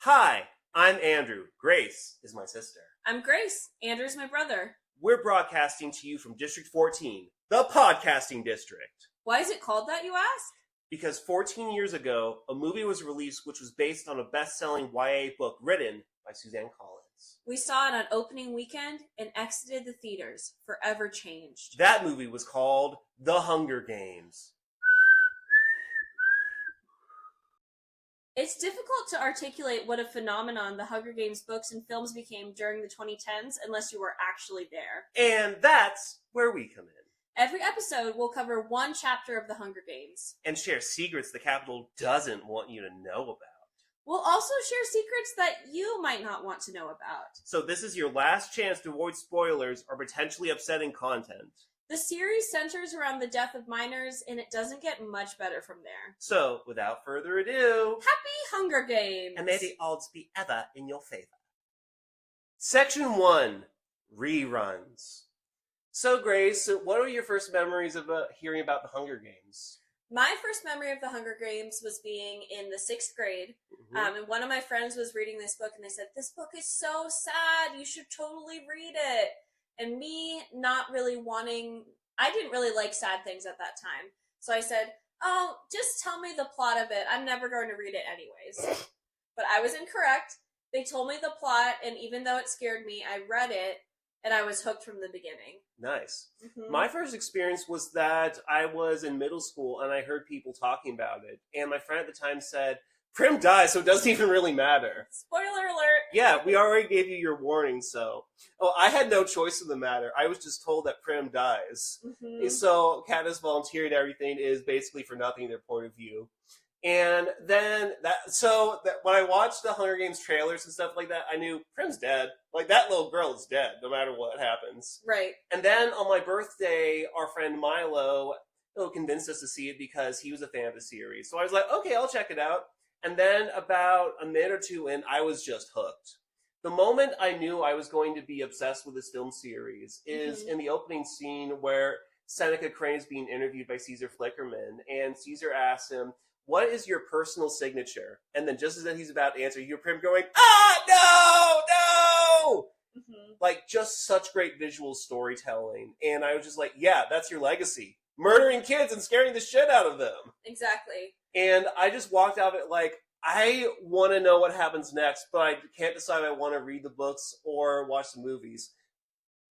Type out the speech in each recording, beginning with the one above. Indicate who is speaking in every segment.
Speaker 1: Hi, I'm Andrew. Grace is my sister.
Speaker 2: I'm Grace. Andrew's my brother.
Speaker 1: We're broadcasting to you from District 14, the podcasting district.
Speaker 2: Why is it called that, you ask?
Speaker 1: Because 14 years ago, a movie was released which was based on a best-selling YA book written by Suzanne Collins.
Speaker 2: We saw it on opening weekend and exited the theaters, forever changed.
Speaker 1: That movie was called The Hunger Games.
Speaker 2: It's difficult to articulate what a phenomenon the Hunger Games books and films became during the 2010s unless you were actually there.
Speaker 1: And that's where we come in.
Speaker 2: Every episode will cover one chapter of the Hunger Games.
Speaker 1: And share secrets the Capitol doesn't want you to know about.
Speaker 2: We'll also share secrets that you might not want to know about.
Speaker 1: So this is your last chance to avoid spoilers or potentially upsetting content.
Speaker 2: The series centers around the death of miners, and it doesn't get much better from there.
Speaker 1: So, without further ado...
Speaker 2: Happy Hunger Games!
Speaker 1: And may the odds be ever in your favor. Section 1. Reruns. So, Grace, what are your first memories of hearing about the Hunger Games?
Speaker 2: My first memory of the Hunger Games was being in the 6th grade, and one of my friends was reading this book, and they said, "This book is so sad, you should totally read it." And me not really wanting, I didn't really like sad things at that time. So I said, "Oh, just tell me the plot of it. I'm never going to read it anyways." But I was incorrect. They told me the plot, and even though it scared me, I read it, and I was hooked from the beginning.
Speaker 1: Nice. My first experience was that I was in middle school, and I heard people talking about it. And my friend at the time said, "Prim dies, so it doesn't even really matter."
Speaker 2: Spoiler alert!
Speaker 1: Yeah, we already gave you your warning, so... Oh, I had no choice in the matter. I was just told that Prim dies. So Katniss volunteering everything is basically for nothing in their point of view. And then, when I watched the Hunger Games trailers and stuff like that, I knew Prim's dead. Like, that little girl is dead, no matter what happens.
Speaker 2: Right.
Speaker 1: And then on my birthday, our friend Milo convinced us to see it because he was a fan of the series. So I was like, okay, I'll check it out. And then about a minute or two in, I was just hooked. The moment I knew I was going to be obsessed with this film series is in the opening scene where Seneca Crane is being interviewed by Caesar Flickerman, and Caesar asks him, "What is your personal signature?" And then just as he's about to answer, you hear Prim going, "Ah, no! Like, just such great visual storytelling. And I was just like, yeah, that's your legacy. Murdering kids and scaring the shit out of them.
Speaker 2: Exactly.
Speaker 1: And I just walked out of it like, I want to know what happens next, but I can't decide if I want to read the books or watch the movies.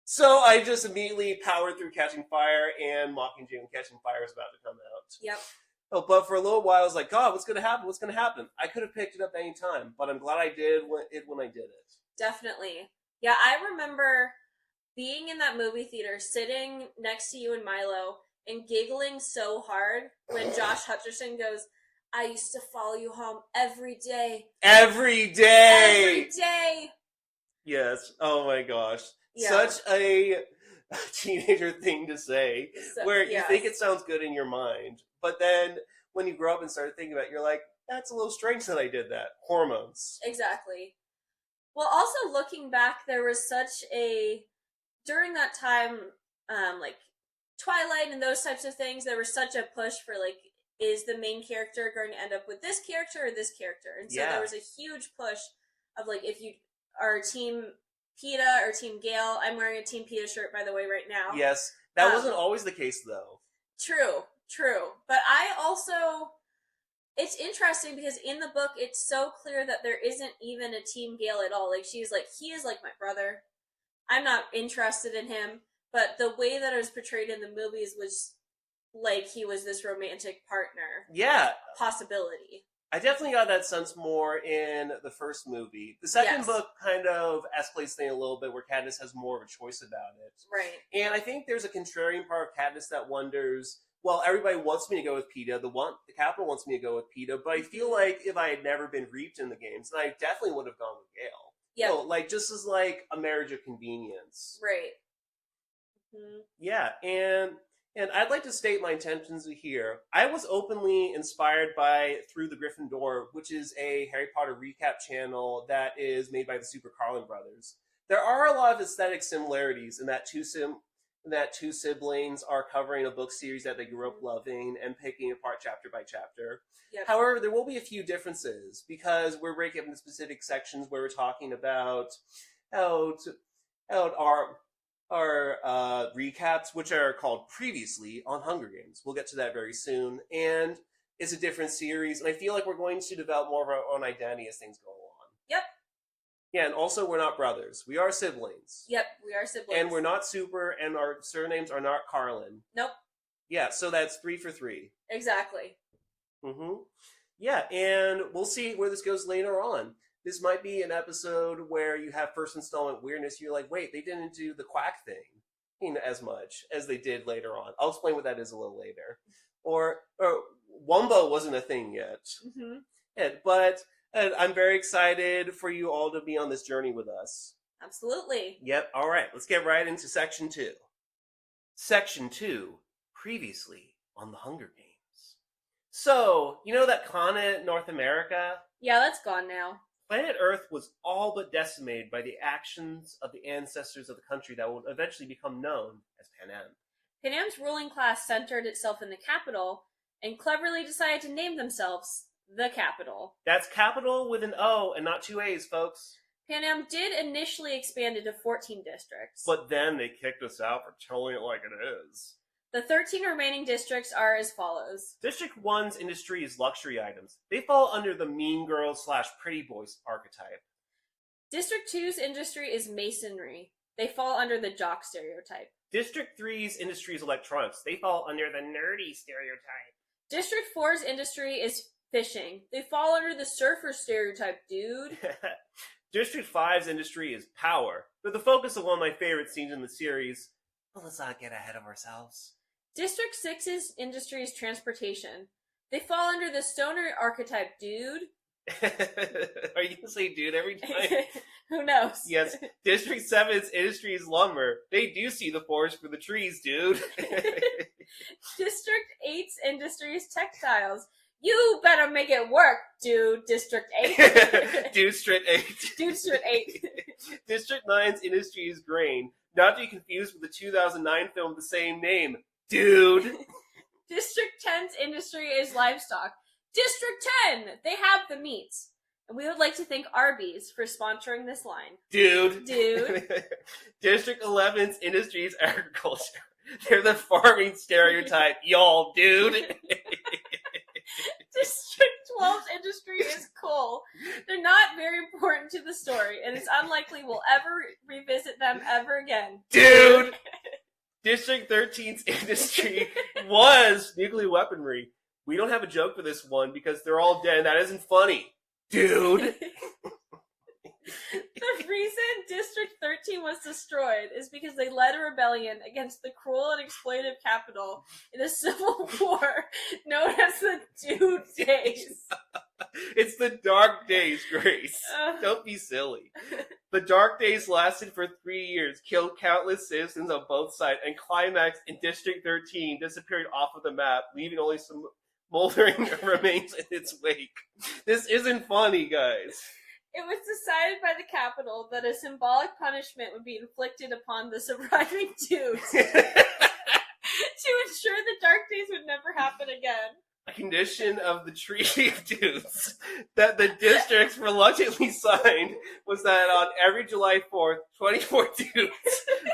Speaker 1: So I just immediately powered through Catching Fire, and Mockingjay and Catching Fire is about to come out.
Speaker 2: Yep.
Speaker 1: Oh, but for a little while, I was like, God, what's going to happen? What's going to happen? I could have picked it up any time, but I'm glad I did when I did it.
Speaker 2: Definitely. Yeah, I remember being in that movie theater, sitting next to you and Milo, and giggling so hard when Josh Hutcherson goes, "I used to follow you home every day."
Speaker 1: Every day!
Speaker 2: Every day!
Speaker 1: Yes. Oh my gosh.
Speaker 2: Yeah.
Speaker 1: Such a teenager thing to say, where you think it sounds good in your mind, but then when you grow up and start thinking about it, you're like, that's a little strange that I did that. Hormones.
Speaker 2: Exactly. Well, also looking back, there was during that time, like Twilight and those types of things, there was such a push for like, is the main character going to end up with this character or this character? And so there was a huge push of like, if you are Team PETA or Team Gale. I'm wearing a Team PETA shirt, by the way, right now.
Speaker 1: Yes. That wasn't always the case, though.
Speaker 2: True. But I also... It's interesting because in the book, it's so clear that there isn't even a Team Gale at all. Like, she's like, he is like my brother. I'm not interested in him. But the way that it was portrayed in the movies was like he was this romantic partner.
Speaker 1: Yeah.
Speaker 2: Possibility.
Speaker 1: I definitely got that sense more in the first movie. The second book kind of escalates things a little bit where Katniss has more of a choice about it.
Speaker 2: Right. And
Speaker 1: I think there's a contrarian part of Katniss that wonders, well, everybody wants me to go with PETA. The Capitol wants me to go with PETA, but I feel like if I had never been reaped in the games, then I definitely would have gone with Gale.
Speaker 2: Yeah.
Speaker 1: Like, just as like a marriage of convenience.
Speaker 2: Right.
Speaker 1: Yeah, and I'd like to state my intentions here. I was openly inspired by Through the Griffin Door, which is a Harry Potter recap channel that is made by the Super Carlin brothers. There are a lot of aesthetic similarities in that that two siblings are covering a book series that they grew up loving and picking apart chapter by chapter.
Speaker 2: Yep.
Speaker 1: However, there will be a few differences because we're breaking up into specific sections where we're talking about how our recaps, which are called Previously on Hunger Games. We'll get to that very soon. And it's a different series, and I feel like we're going to develop more of our own identity as things go along.
Speaker 2: Yep.
Speaker 1: Yeah, and also we're not brothers. We are siblings.
Speaker 2: Yep, we are siblings.
Speaker 1: And we're not super, and our surnames are not Carlin.
Speaker 2: Nope.
Speaker 1: Yeah, so that's 3 for 3.
Speaker 2: Exactly.
Speaker 1: Mm-hmm. Yeah, and we'll see where this goes later on. This might be an episode where you have first installment weirdness. You're like, wait, they didn't do the quack thing as much as they did later on. I'll explain what that is a little later. Or Wumbo wasn't a thing yet.
Speaker 2: Mm-hmm.
Speaker 1: But I'm very excited for you all to be on this journey with us.
Speaker 2: Absolutely.
Speaker 1: Yep, all right, let's get right into Section 2. Section 2, Previously on the Hunger Games. So, you know that continent, North America?
Speaker 2: Yeah, that's gone now.
Speaker 1: Planet Earth was all but decimated by the actions of the ancestors of the country that would eventually become known as Panem.
Speaker 2: Panem's ruling class centered itself in the capital and cleverly decided to name themselves the capital.
Speaker 1: That's capital with an O and not 2 A's, folks.
Speaker 2: Panem did initially expand into 14 districts.
Speaker 1: But then they kicked us out for telling it like it is.
Speaker 2: The 13 remaining districts are as follows.
Speaker 1: District 1's industry is luxury items. They fall under the mean girls / pretty boys archetype.
Speaker 2: District 2's industry is masonry. They fall under the jock stereotype.
Speaker 1: District 3's industry is electronics. They fall under the nerdy stereotype.
Speaker 2: District 4's industry is fishing. They fall under the surfer stereotype, dude.
Speaker 1: District 5's industry is power. They're the focus of one of my favorite scenes in the series. But let's not get ahead of ourselves.
Speaker 2: District 6's industry is transportation. They fall under the stoner archetype, dude.
Speaker 1: Are you going to say dude every time?
Speaker 2: Who knows?
Speaker 1: Yes. District 7's industry is lumber. They do see the forest for the trees, dude.
Speaker 2: District 8's industry is textiles. You better make it work, dude. District 8.
Speaker 1: District 8.
Speaker 2: District 8.
Speaker 1: District 9's industry is grain. Not to be confused with the 2009 film of the same name. Dude.
Speaker 2: District 10's industry is livestock. District 10! They have the meats. And we would like to thank Arby's for sponsoring this line.
Speaker 1: Dude. District 11's industry is agriculture. They're the farming stereotype. Y'all, dude.
Speaker 2: District 12's industry is coal. They're not very important to the story, and it's unlikely we'll ever revisit them ever again.
Speaker 1: Dude! District 13's industry was nuclear weaponry. We don't have a joke for this one because they're all dead and that isn't funny. Dude!
Speaker 2: The reason District 13 was destroyed is because they led a rebellion against the cruel and exploitative capital in a civil war known as the Dude Days.
Speaker 1: It's the Dark Days, Grace. Don't be silly. The Dark Days lasted for 3 years, killed countless citizens on both sides, and climaxed in District 13, disappeared off of the map, leaving only some moldering remains in its wake. This isn't funny, guys.
Speaker 2: It was decided by the capital that a symbolic punishment would be inflicted upon the surviving dudes to ensure the Dark Days would never happen again.
Speaker 1: A condition of the Treaty of Dudes that the districts reluctantly signed was that on every July 4th, 24 dudes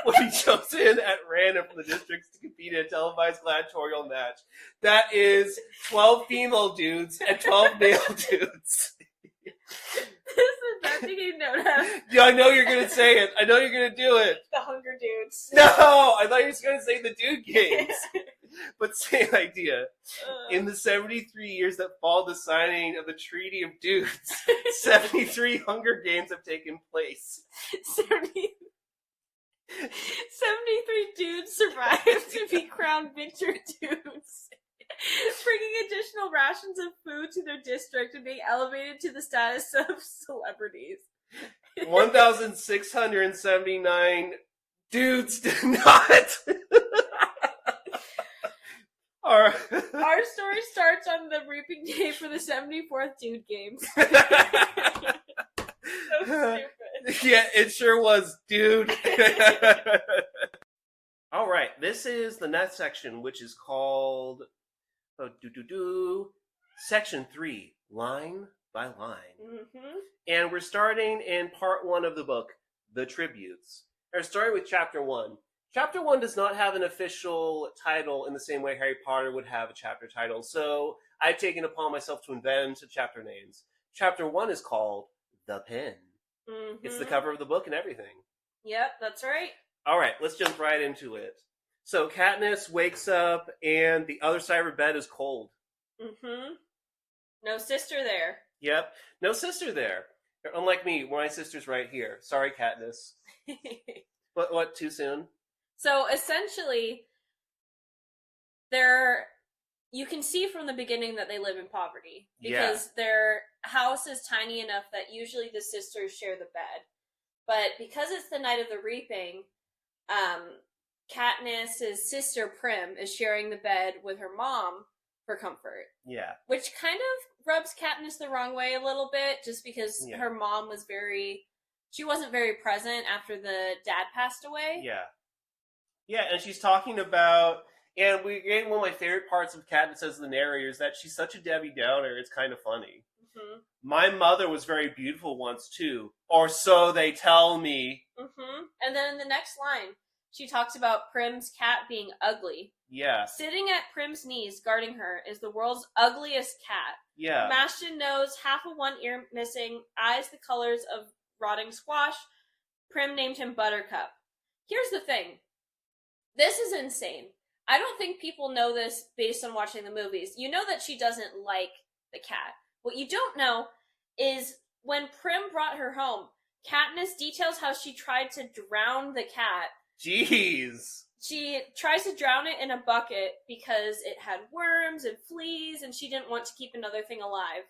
Speaker 1: would be chosen at random from the districts to compete in a televised gladiatorial match. That is 12 female dudes and 12 male dudes.
Speaker 2: This is not being known as.
Speaker 1: Yeah, I know you're gonna say it. I know you're gonna do it.
Speaker 2: The Hunger Dudes.
Speaker 1: No, I thought you were just gonna say the Dude Games. But same idea. In the 73 years that followed the signing of the Treaty of Dudes, 73 Hunger Games have taken place.
Speaker 2: 73 dudes survived to be crowned victor dudes, bringing additional rations of food to their district and being elevated to the status of celebrities.
Speaker 1: 1,679 dudes did not.
Speaker 2: Our story starts on the reaping day for the 74th Dude Games. So stupid.
Speaker 1: Yeah, it sure was, dude. All right. this is the next section, which is called Section 3, Line by Line.
Speaker 2: Mm-hmm.
Speaker 1: And we're starting in part 1 of the book, The Tributes. We're starting with Chapter 1. Chapter 1 does not have an official title in the same way Harry Potter would have a chapter title, so I've taken upon myself to invent chapter names. Chapter 1 is called The Pen.
Speaker 2: Mm-hmm.
Speaker 1: It's the cover of the book and everything.
Speaker 2: Yep, that's right.
Speaker 1: All right, let's jump right into it. So Katniss wakes up, and the other side of her bed is cold.
Speaker 2: Mm-hmm. No sister there.
Speaker 1: Yep, no sister there. Unlike me, my sister's right here. Sorry, Katniss. What, too soon?
Speaker 2: So essentially, you can see from the beginning that they live in poverty because their house is tiny enough that usually the sisters share the bed. But because it's the night of the reaping, Katniss's sister Prim is sharing the bed with her mom for comfort.
Speaker 1: Yeah.
Speaker 2: Which kind of rubs Katniss the wrong way a little bit, just because her mom was she wasn't very present after the dad passed away.
Speaker 1: Yeah. Yeah, and she's talking about, and one of my favorite parts of Katniss as the narrator is that she's such a Debbie Downer, it's kind of funny.
Speaker 2: Mm-hmm.
Speaker 1: My mother was very beautiful once, too. Or so they tell me.
Speaker 2: Mm-hmm. And then in the next line, she talks about Prim's cat being ugly.
Speaker 1: Yeah.
Speaker 2: Sitting at Prim's knees, guarding her, is the world's ugliest cat.
Speaker 1: Yeah.
Speaker 2: Mashton nose, half of one ear missing, eyes the colors of rotting squash. Prim named him Buttercup. Here's the thing. This is insane. I don't think people know this based on watching the movies. You know that she doesn't like the cat. What you don't know is when Prim brought her home, Katniss details how she tried to drown the cat.
Speaker 1: Jeez.
Speaker 2: She tries to drown it in a bucket because it had worms and fleas and she didn't want to keep another thing alive.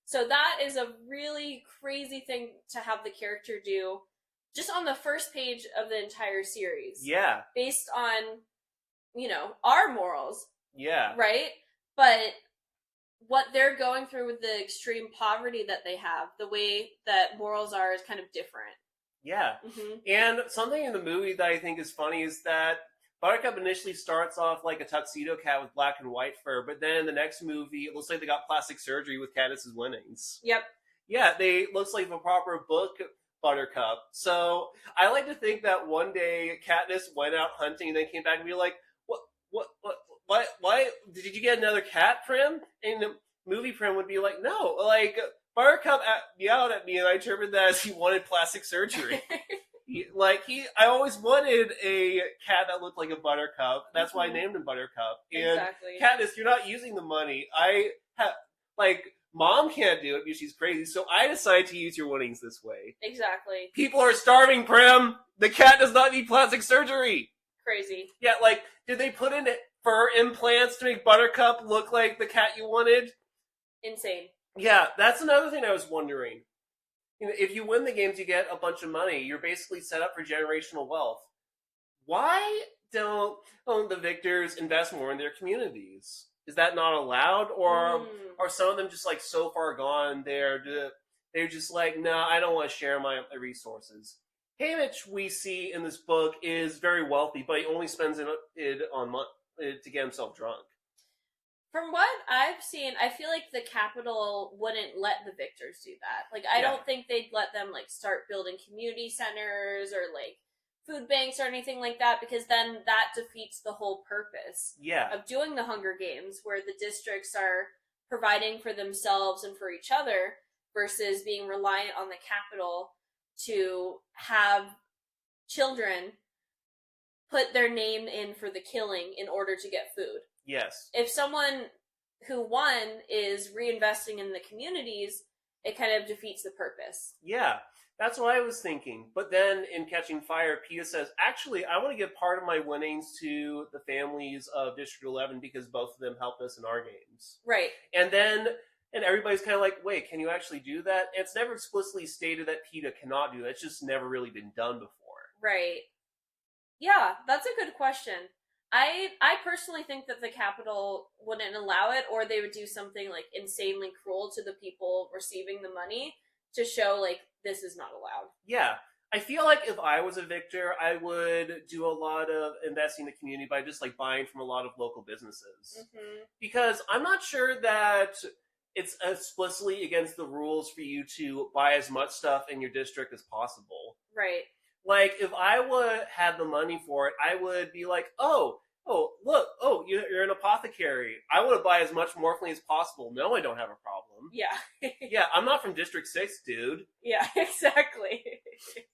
Speaker 2: So that is a really crazy thing to have the character do just on the first page of the entire series.
Speaker 1: Yeah.
Speaker 2: Based on, our morals.
Speaker 1: Yeah.
Speaker 2: Right? But what they're going through with the extreme poverty that they have, the way that morals are is kind of different.
Speaker 1: Yeah. Mm-hmm. And something in the movie that I think is funny is that Buttercup initially starts off like a tuxedo cat with black and white fur, but then in the next movie, it looks like they got plastic surgery with Katniss's winnings.
Speaker 2: Yep.
Speaker 1: Yeah, looks like a proper book Buttercup. So I like to think that one day Katniss went out hunting and then came back and be like, why did you get another cat, Prim? And the movie Prim would be like, no, like Buttercup yelled at me and I interpreted that as he wanted plastic surgery. I always wanted a cat that looked like a Buttercup. That's why I named him Buttercup. And
Speaker 2: exactly.
Speaker 1: Katniss, you're not using the money. Mom can't do it because she's crazy, so I decided to use your winnings this way.
Speaker 2: Exactly.
Speaker 1: People are starving, Prim! The cat does not need plastic surgery!
Speaker 2: Crazy.
Speaker 1: Yeah, did they put in fur implants to make Buttercup look like the cat you wanted?
Speaker 2: Insane.
Speaker 1: Yeah, that's another thing I was wondering. If you win the games, you get a bunch of money. You're basically set up for generational wealth. Why don't the victors invest more in their communities? Is that not allowed? Or are some of them just so far gone they're just like, no, I don't want to share my resources. Haymitch, we see in this book, is very wealthy, but he only spends it on to get himself drunk.
Speaker 2: From what I've seen, I feel like the Capitol wouldn't let the victors do that. I don't think they'd let them start building community centers or food banks or anything like that, because then that defeats the whole purpose of doing the Hunger Games, where the districts are providing for themselves and for each other versus being reliant on the Capitol to have children put their name in for the killing in order to get food.
Speaker 1: Yes.
Speaker 2: If someone who won is reinvesting in the communities, it kind of defeats the purpose.
Speaker 1: Yeah, that's what I was thinking. But then in Catching Fire, Peta says, actually, I want to give part of my winnings to the families of District 11 because both of them helped us in our games.
Speaker 2: Right.
Speaker 1: And everybody's kind of like, wait, can you actually do that? And it's never explicitly stated that Peta cannot do that. It's just never really been done before.
Speaker 2: Right. Yeah, that's a good question. I personally think that the Capitol wouldn't allow it, or they would do something insanely cruel to the people receiving the money to show this is not allowed.
Speaker 1: Yeah, I feel like if I was a victor, I would do a lot of investing in the community by just like buying from a lot of local businesses.
Speaker 2: Mm-hmm.
Speaker 1: Because I'm not sure that it's explicitly against the rules for you to buy as much stuff in your district as possible.
Speaker 2: Right.
Speaker 1: Like if I would have the money for it, I would be like, look, you're an apothecary. I want to buy as much morphine as possible. No, I don't have a problem.
Speaker 2: Yeah.
Speaker 1: Yeah, I'm not from District 6, dude.
Speaker 2: Yeah, exactly.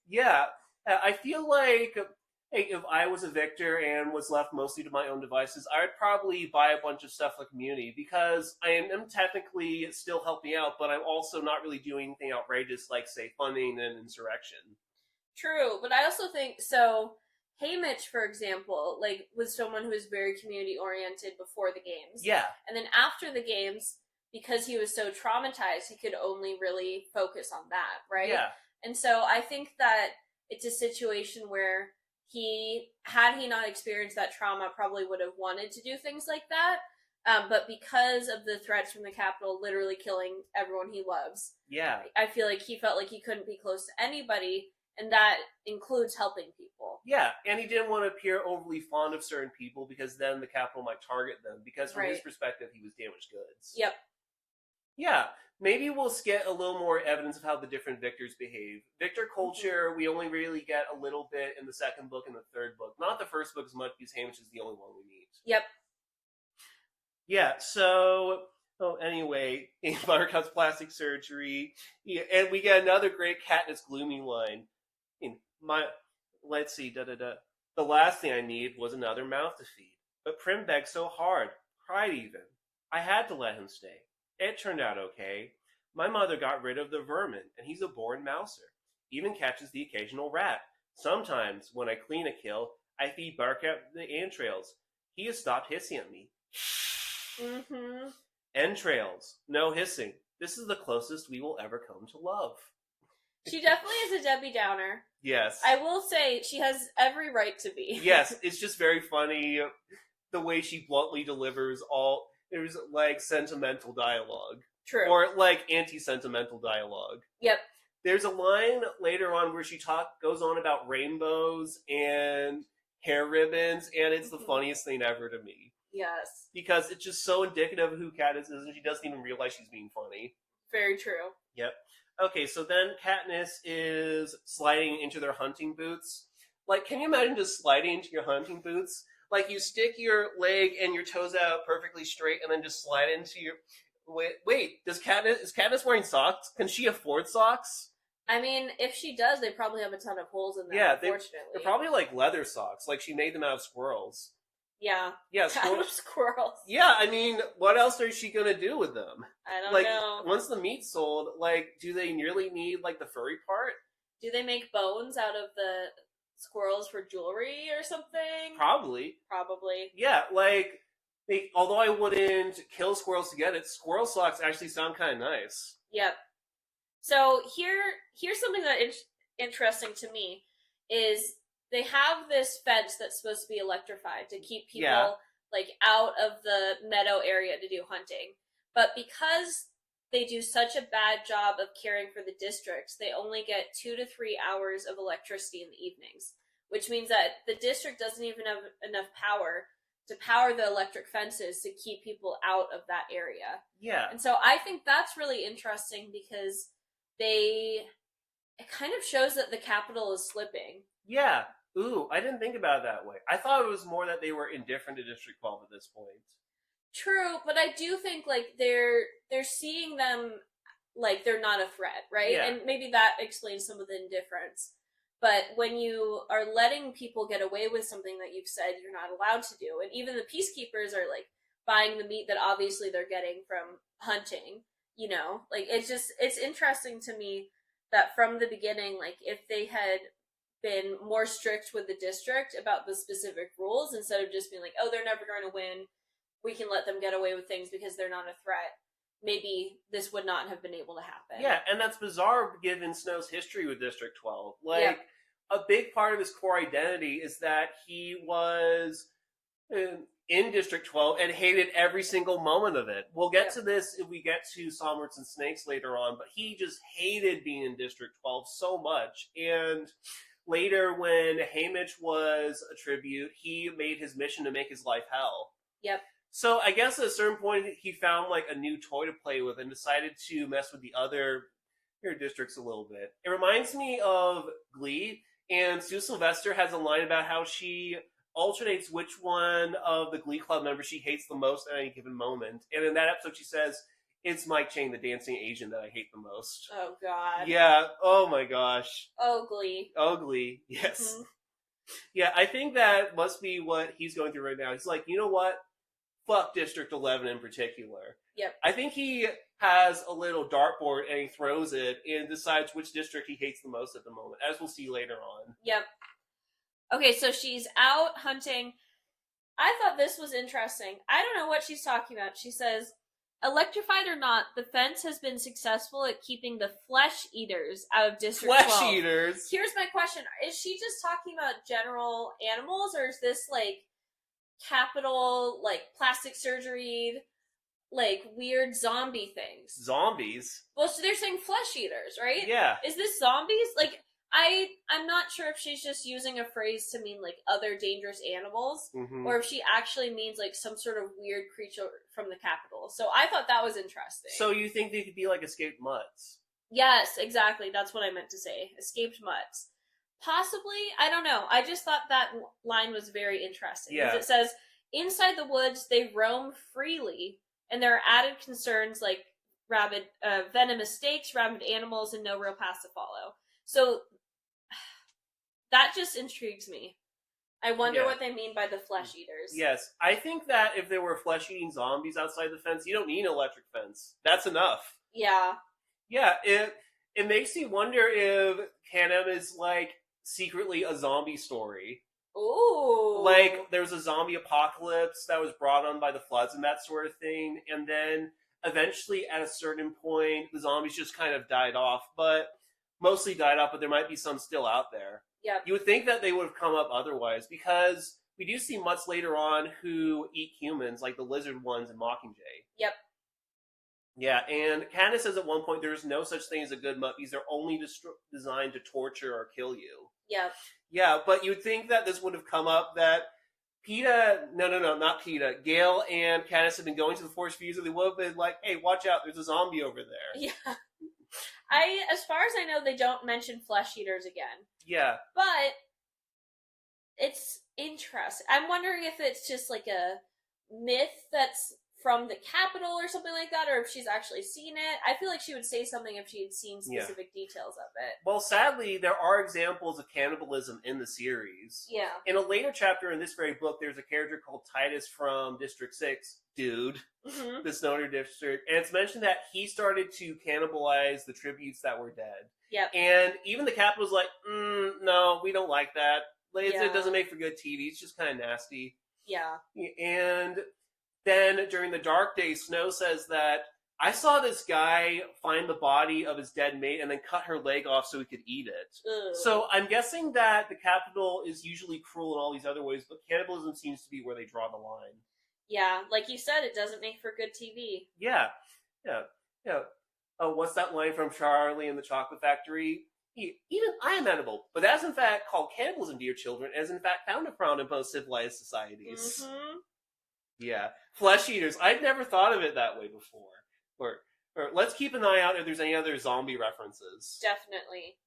Speaker 1: Yeah, I feel like hey, if I was a victor and was left mostly to my own devices, I would probably buy a bunch of stuff for the community because I am technically still helping out, but I'm also not really doing anything outrageous like, say, funding an insurrection.
Speaker 2: True, but I also think so. Haymitch, for example, like was someone who was very community oriented before the games,
Speaker 1: Yeah,
Speaker 2: and then after the games, because he was so traumatized, he could only really focus on that, right?
Speaker 1: yeah,
Speaker 2: And so I think that it's a situation where had he not experienced that trauma, probably would have wanted to do things like that. But because of the threats from the Capitol literally killing everyone he loves,
Speaker 1: yeah.
Speaker 2: I feel like he felt like he couldn't be close to anybody, and that includes helping people.
Speaker 1: Yeah, and he didn't want to appear overly fond of certain people because then the Capitol might target them because from his
Speaker 2: Right.
Speaker 1: perspective, he was damaged goods.
Speaker 2: Yep.
Speaker 1: Yeah, maybe we'll get a little more evidence of how the different victors behave. Victor culture, we only really get a little bit in the second book and the third book. Not the first book as much because Hamish is the only one we meet.
Speaker 2: Yep.
Speaker 1: Yeah, so anyway, in Buttercup's plastic surgery, yeah, and we get another great Katniss gloomy line. Let's see, The last thing I need was another mouth to feed. But Prim begged so hard, cried even. I had to let him stay. It turned out okay. My mother got rid of the vermin, and he's a born mouser. Even catches the occasional rat. Sometimes, when I clean a kill, I feed Buttercup the entrails. He has stopped hissing at me.
Speaker 2: Mm-hmm.
Speaker 1: Entrails. No hissing. This is the closest we will ever come to love.
Speaker 2: She definitely is a Debbie Downer.
Speaker 1: Yes.
Speaker 2: I will say she has every right to be.
Speaker 1: Yes, it's just very funny the way she bluntly delivers all. There's like sentimental dialogue.
Speaker 2: True.
Speaker 1: Or like anti-sentimental dialogue.
Speaker 2: Yep.
Speaker 1: There's a line later on where she goes on about rainbows and hair ribbons, and it's the funniest thing ever to me.
Speaker 2: Yes.
Speaker 1: Because it's just so indicative of who Katniss is, and she doesn't even realize she's being funny.
Speaker 2: Very true.
Speaker 1: Yep. Okay, so then Katniss is sliding into their hunting boots. Like, can you imagine just sliding into your hunting boots? Like, you stick your leg and your toes out perfectly straight, and then just slide into your. Wait. Is Katniss wearing socks? Can she afford socks?
Speaker 2: I mean, if she does, they probably have a ton of holes in them.
Speaker 1: Yeah,
Speaker 2: unfortunately.
Speaker 1: they're probably like leather socks. Like she made them out of squirrels.
Speaker 2: Yeah.
Speaker 1: Yeah,
Speaker 2: Out of squirrels.
Speaker 1: Yeah, I mean, what else is she gonna do with them?
Speaker 2: I don't
Speaker 1: like,
Speaker 2: know.
Speaker 1: Once the meat's sold, like, do they nearly need like the furry part?
Speaker 2: Do they make bones out of the squirrels for jewelry or something?
Speaker 1: Probably. Yeah, like, although I wouldn't kill squirrels to get it, squirrel socks actually sound kind of nice.
Speaker 2: Yep. So here's something that is interesting to me is they have this fence that's supposed to be electrified to keep people like out of the meadow area to do hunting. But because they do such a bad job of caring for the districts, they only get 2 to 3 hours of electricity in the evenings, which means that the district doesn't even have enough power to power the electric fences to keep people out of that area.
Speaker 1: Yeah.
Speaker 2: And so I think that's really interesting because it kind of shows that the Capitol is slipping.
Speaker 1: Yeah. Ooh, I didn't think about it that way. I thought it was more that they were indifferent to District 12 at this point.
Speaker 2: True, but I do think like they're seeing them like they're not a threat, right?
Speaker 1: Yeah.
Speaker 2: And maybe that explains some of the indifference. But when you are letting people get away with something that you've said you're not allowed to do, and even the peacekeepers are like buying the meat that obviously they're getting from hunting, you know, like it's interesting to me that from the beginning, like if they had been more strict with the district about the specific rules instead of just being like, oh, they're never going to win, we can let them get away with things because they're not a threat, maybe this would not have been able to happen.
Speaker 1: Yeah, and that's bizarre given Snow's history with District 12. Like, a big part of his core identity is that he was in District 12 and hated every single moment of it. We'll get
Speaker 2: Yep.
Speaker 1: to this if we get to Songbirds and Snakes later on, but he just hated being in District 12 so much. And later, when Haymitch was a tribute, he made his mission to make his life hell.
Speaker 2: Yep.
Speaker 1: So I guess at a certain point, he found like a new toy to play with and decided to mess with the other districts a little bit. It reminds me of Glee, and Sue Sylvester has a line about how she alternates which one of the Glee Club members she hates the most at any given moment. And in that episode, she says, "It's Mike Chang, the dancing Asian, that I hate the most."
Speaker 2: Oh, God.
Speaker 1: Yeah. Oh, my gosh.
Speaker 2: Oh, Glee.
Speaker 1: Oh, Glee. Yes.
Speaker 2: Mm-hmm.
Speaker 1: Yeah, I think that must be what he's going through right now. He's like, you know what? Fuck District 11 in particular.
Speaker 2: Yep.
Speaker 1: I think he has a little dartboard and he throws it and decides which district he hates the most at the moment, as we'll see later on.
Speaker 2: Yep. Okay, so she's out hunting. I thought this was interesting. I don't know what she's talking about. She says, electrified or not, the fence has been successful at keeping the flesh eaters out of District 12.
Speaker 1: Flesh eaters?
Speaker 2: Here's my question. Is she just talking about general animals, or is this, like, capital, like, plastic surgery, like, weird zombie things?
Speaker 1: Zombies?
Speaker 2: Well, so they're saying flesh eaters, right?
Speaker 1: Yeah.
Speaker 2: Is this zombies? Like, I'm not sure if she's just using a phrase to mean, like, other dangerous animals, or if she actually means, like, some sort of weird creature from the capital. So I thought that was interesting.
Speaker 1: So you think they could be, like, escaped mutts?
Speaker 2: Yes, exactly. That's what I meant to say. Escaped mutts. Possibly. I don't know. I just thought that line was very interesting.
Speaker 1: Yeah.
Speaker 2: It says, inside the woods, they roam freely, and there are added concerns like rabid, venomous snakes, rabid animals, and no real paths to follow. So that just intrigues me. I wonder what they mean by the flesh eaters.
Speaker 1: Yes. I think that if there were flesh-eating zombies outside the fence, you don't need an electric fence. That's enough.
Speaker 2: Yeah.
Speaker 1: Yeah, it makes me wonder if Canem is, like, secretly a zombie story.
Speaker 2: Ooh.
Speaker 1: Like, there was a zombie apocalypse that was brought on by the floods and that sort of thing, and then eventually at a certain point, the zombies just kind of died off, but mostly died off, but there might be some still out there.
Speaker 2: Yep.
Speaker 1: You would think that they would have come up otherwise, because we do see mutts later on who eat humans, like the lizard ones in Mockingjay.
Speaker 2: Yep.
Speaker 1: Yeah, and Katniss says at one point there's no such thing as a good mutt because they're only designed to torture or kill you.
Speaker 2: Yep.
Speaker 1: Yeah, but you'd think that this would have come up that not Peeta, Gale and Katniss have been going to the forest for years, and they would have been like, hey, watch out, there's a zombie over there.
Speaker 2: Yeah. As far as I know, they don't mention flesh eaters again.
Speaker 1: Yeah.
Speaker 2: But it's interesting. I'm wondering if it's just like a myth that's from the capital or something like that, or if she's actually seen it. I feel like she would say something if she had seen specific details of it.
Speaker 1: Well, sadly, there are examples of cannibalism in the series.
Speaker 2: Yeah.
Speaker 1: In a later chapter in this very book, there's a character called Titus from District 6, dude, the Snowder District, and it's mentioned that he started to cannibalize the tributes that were dead.
Speaker 2: Yep.
Speaker 1: And even the capital's like, no, we don't like that. Like, it doesn't make for good TV. It's just kind of nasty.
Speaker 2: Yeah.
Speaker 1: And then during the dark days, Snow says that I saw this guy find the body of his dead mate and then cut her leg off so he could eat it.
Speaker 2: Ugh.
Speaker 1: So I'm guessing that the capital is usually cruel in all these other ways, but cannibalism seems to be where they draw the line.
Speaker 2: Yeah, like you said, it doesn't make for good TV.
Speaker 1: Yeah. Oh, what's that line from Charlie and the Chocolate Factory? Even I am edible, but that's in fact called cannibalism, dear children, as in fact found and frowned in most civilized societies.
Speaker 2: Mm-hmm.
Speaker 1: Yeah. Flesh eaters. I'd never thought of it that way before. Or let's keep an eye out if there's any other zombie references.
Speaker 2: Definitely.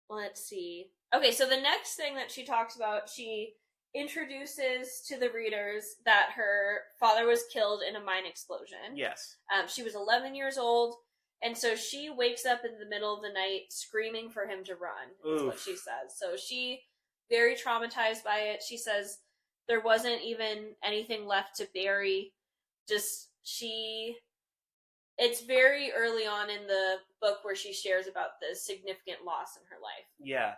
Speaker 2: Let's see. Okay, so the next thing that she talks about, she introduces to the readers that her father was killed in a mine explosion.
Speaker 1: Yes.
Speaker 2: She was 11 years old, and so she wakes up in the middle of the night screaming for him to run, is what she says. So she, very traumatized by it, she says there wasn't even anything left to bury. It's very early on in the book where she shares about the significant loss in her life.
Speaker 1: Yeah.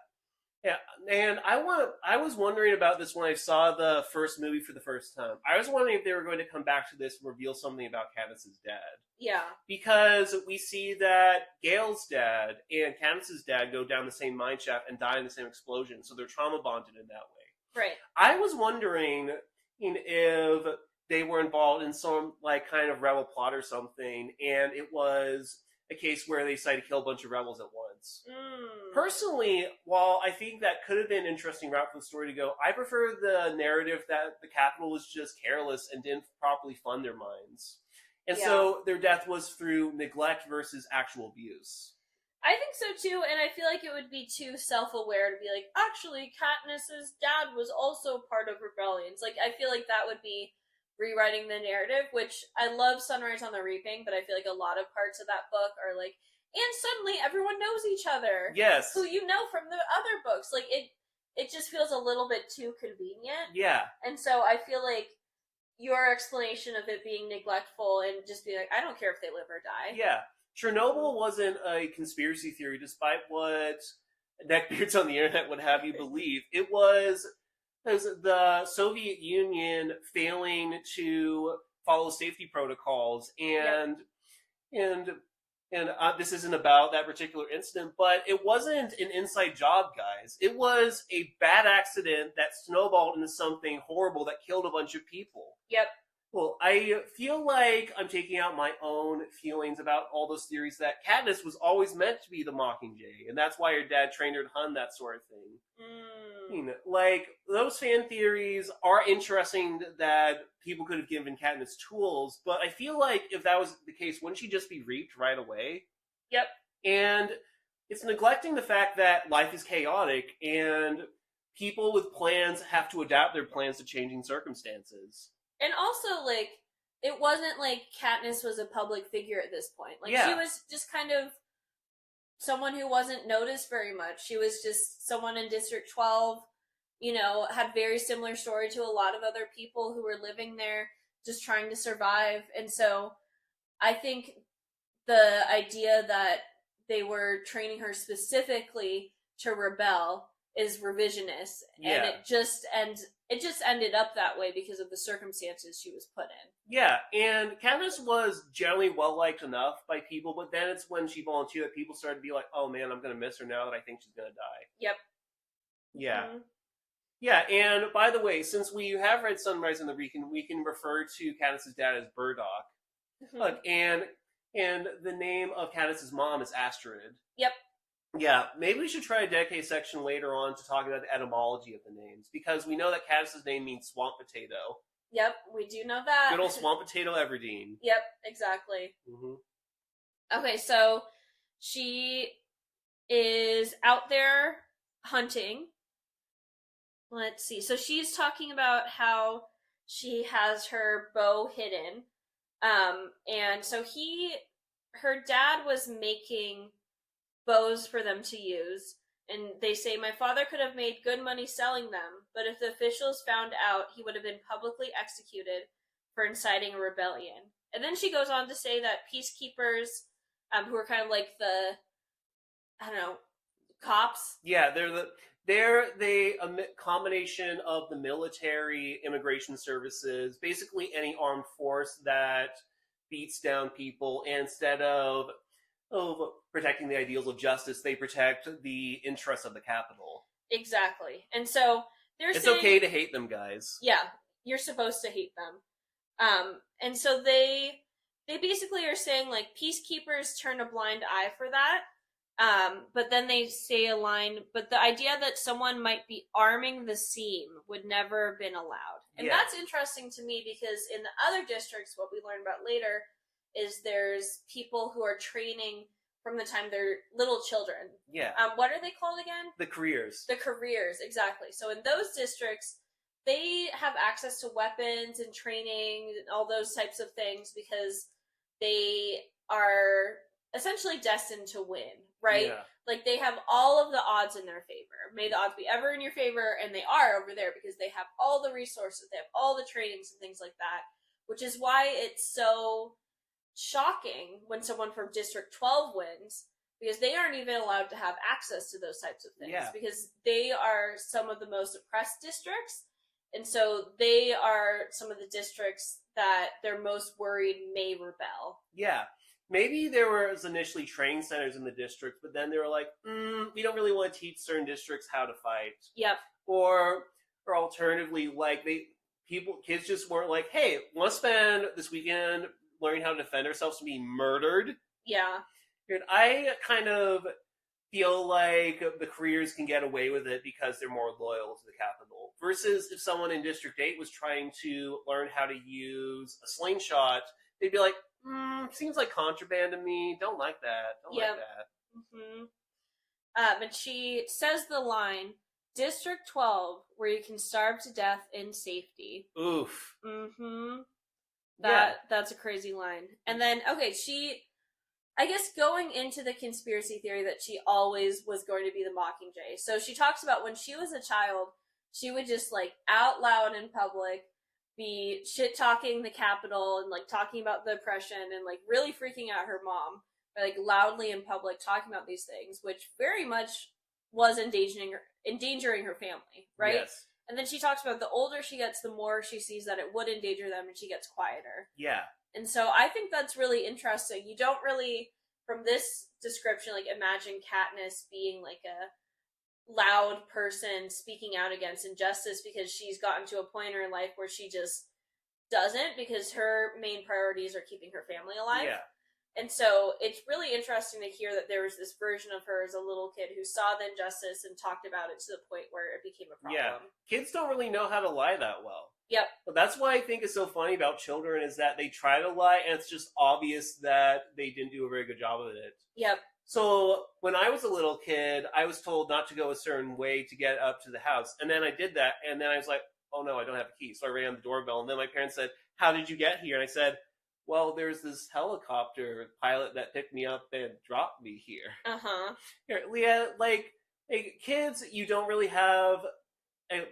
Speaker 1: Yeah, and I was wondering about this when I saw the first movie for the first time. I was wondering if they were going to come back to this and reveal something about Katniss's dad.
Speaker 2: Yeah.
Speaker 1: Because we see that Gale's dad and Katniss's dad go down the same mine shaft and die in the same explosion, so they're trauma bonded in that way.
Speaker 2: Right.
Speaker 1: I was wondering if they were involved in some like kind of rebel plot or something, and it was a case where they decided to kill a bunch of rebels at once. Personally, while I think that could have been an interesting route for the story to go, I prefer the narrative that the Capitol was just careless and didn't properly fund their mines. And so their death was through neglect versus actual abuse.
Speaker 2: I think so too, and I feel like it would be too self-aware to be like, actually, Katniss's dad was also part of rebellions. Like, I feel like that would be rewriting the narrative, which I love Sunrise on the Reaping, but I feel like a lot of parts of that book are like, and suddenly everyone knows each other.
Speaker 1: Yes.
Speaker 2: Who you know from the other books. Like, it just feels a little bit too convenient.
Speaker 1: Yeah.
Speaker 2: And so I feel like your explanation of it being neglectful and just being like, I don't care if they live or die.
Speaker 1: Yeah. Chernobyl wasn't a conspiracy theory, despite what neckbeards on the internet would have you believe. It was the Soviet Union failing to follow safety protocols, and this isn't about that particular incident, but it wasn't an inside job, guys. It was a bad accident that snowballed into something horrible that killed a bunch of people.
Speaker 2: Yep.
Speaker 1: Well, I feel like I'm taking out my own feelings about all those theories that Katniss was always meant to be the Mockingjay, and that's why her dad trained her to hunt, that sort of thing. Like, those fan theories are interesting that people could have given Katniss tools, but I feel like if that was the case, wouldn't she just be reaped right away?
Speaker 2: Yep.
Speaker 1: And it's neglecting the fact that life is chaotic, and people with plans have to adapt their plans to changing circumstances.
Speaker 2: And also, like, it wasn't like Katniss was a public figure at this point. Like, she was just kind of someone who wasn't noticed very much. She was just someone in District 12, you know, had very similar story to a lot of other people who were living there, just trying to survive. And so I think the idea that they were training her specifically to rebel is revisionist. And it just ended up that way because of the circumstances she was put in.
Speaker 1: Yeah, and Katniss was generally well-liked enough by people, but then it's when she volunteered that people started to be like, oh man, I'm going to miss her now that I think she's going to die.
Speaker 2: Yep.
Speaker 1: Yeah. Mm-hmm. Yeah, and by the way, since we have read Sunrise on the Reaping, we can refer to Katniss's dad as Burdock. Look, and the name of Katniss's mom is Astrid.
Speaker 2: Yep.
Speaker 1: Yeah, maybe we should try a dedicated section later on to talk about the etymology of the names, because we know that Katniss's name means swamp potato.
Speaker 2: Yep, we do know that.
Speaker 1: Good old swamp potato Everdeen.
Speaker 2: Yep, exactly. Mm-hmm. Okay, so she is out there hunting. Let's see. So she's talking about how she has her bow hidden. And so her dad was making bows for them to use, and they say, my father could have made good money selling them, but if the officials found out, he would have been publicly executed for inciting a rebellion. And then she goes on to say that peacekeepers, who are kind of like cops.
Speaker 1: Yeah, they're a combination of the military, immigration services, basically any armed force that beats down people, and instead of protecting the ideals of justice, they protect the interests of the capital.
Speaker 2: Exactly. And so
Speaker 1: it's saying, okay to hate them, guys.
Speaker 2: Yeah, you're supposed to hate them. And so they basically are saying, like, peacekeepers turn a blind eye for that. But then they say a line, but the idea that someone might be arming the seam would never have been allowed. And that's interesting to me, because in the other districts, what we learn about later is there's people who are training from the time they're little children.
Speaker 1: Yeah.
Speaker 2: What are they called again?
Speaker 1: The careers.
Speaker 2: The careers, exactly. So in those districts, they have access to weapons and training and all those types of things because they are essentially destined to win, right? Yeah. Like, they have all of the odds in their favor. May the odds be ever in your favor, and they are over there because they have all the resources, they have all the trainings and things like that, which is why it's so shocking when someone from District 12 wins, because they aren't even allowed to have access to those types of things, because they are some of the most oppressed districts, and so they are some of the districts that they're most worried may rebel.
Speaker 1: Yeah. Maybe there was initially training centers in the district, but then they were like, we don't really want to teach certain districts how to fight.
Speaker 2: Yep.
Speaker 1: Or alternatively, like, kids just weren't like, hey, want to spend this weekend learning how to defend ourselves from being murdered?
Speaker 2: Yeah.
Speaker 1: And I kind of feel like the careers can get away with it because they're more loyal to the Capitol. Versus if someone in District 8 was trying to learn how to use a slingshot, they'd be like, seems like contraband to me. Don't like that. Don't like that.
Speaker 2: Mm-hmm. And she says the line, District 12, where you can starve to death in safety.
Speaker 1: Oof.
Speaker 2: Mm-hmm.
Speaker 1: Yeah.
Speaker 2: That's a crazy line. And then, okay, I guess going into the conspiracy theory that she always was going to be the Mockingjay. So she talks about when she was a child, she would just, like, out loud in public be shit-talking the Capitol and, like, talking about the oppression and, like, really freaking out her mom by, like, loudly in public talking about these things, which very much was endangering her family, right?
Speaker 1: Yes.
Speaker 2: And then she talks about the older she gets, the more she sees that it would endanger them, and she gets quieter.
Speaker 1: Yeah.
Speaker 2: And so I think that's really interesting. You don't really, from this description, like, imagine Katniss being, like, a loud person speaking out against injustice because she's gotten to a point in her life where she just doesn't, because her main priorities are keeping her family alive.
Speaker 1: Yeah.
Speaker 2: And so it's really interesting to hear that there was this version of her as a little kid who saw the injustice and talked about it to the point where it became a problem.
Speaker 1: Yeah. Kids don't really know how to lie that well.
Speaker 2: Yep.
Speaker 1: But that's why I think it's so funny about children is that they try to lie and it's just obvious that they didn't do a very good job of it.
Speaker 2: Yep.
Speaker 1: So when I was a little kid, I was told not to go a certain way to get up to the house. And then I did that. And then I was like, oh no, I don't have a key. So I rang the doorbell. And then my parents said, how did you get here? And I said, well, there's this helicopter pilot that picked me up and dropped me here.
Speaker 2: Uh-huh.
Speaker 1: Here, Leah, like, hey, kids, you don't really have...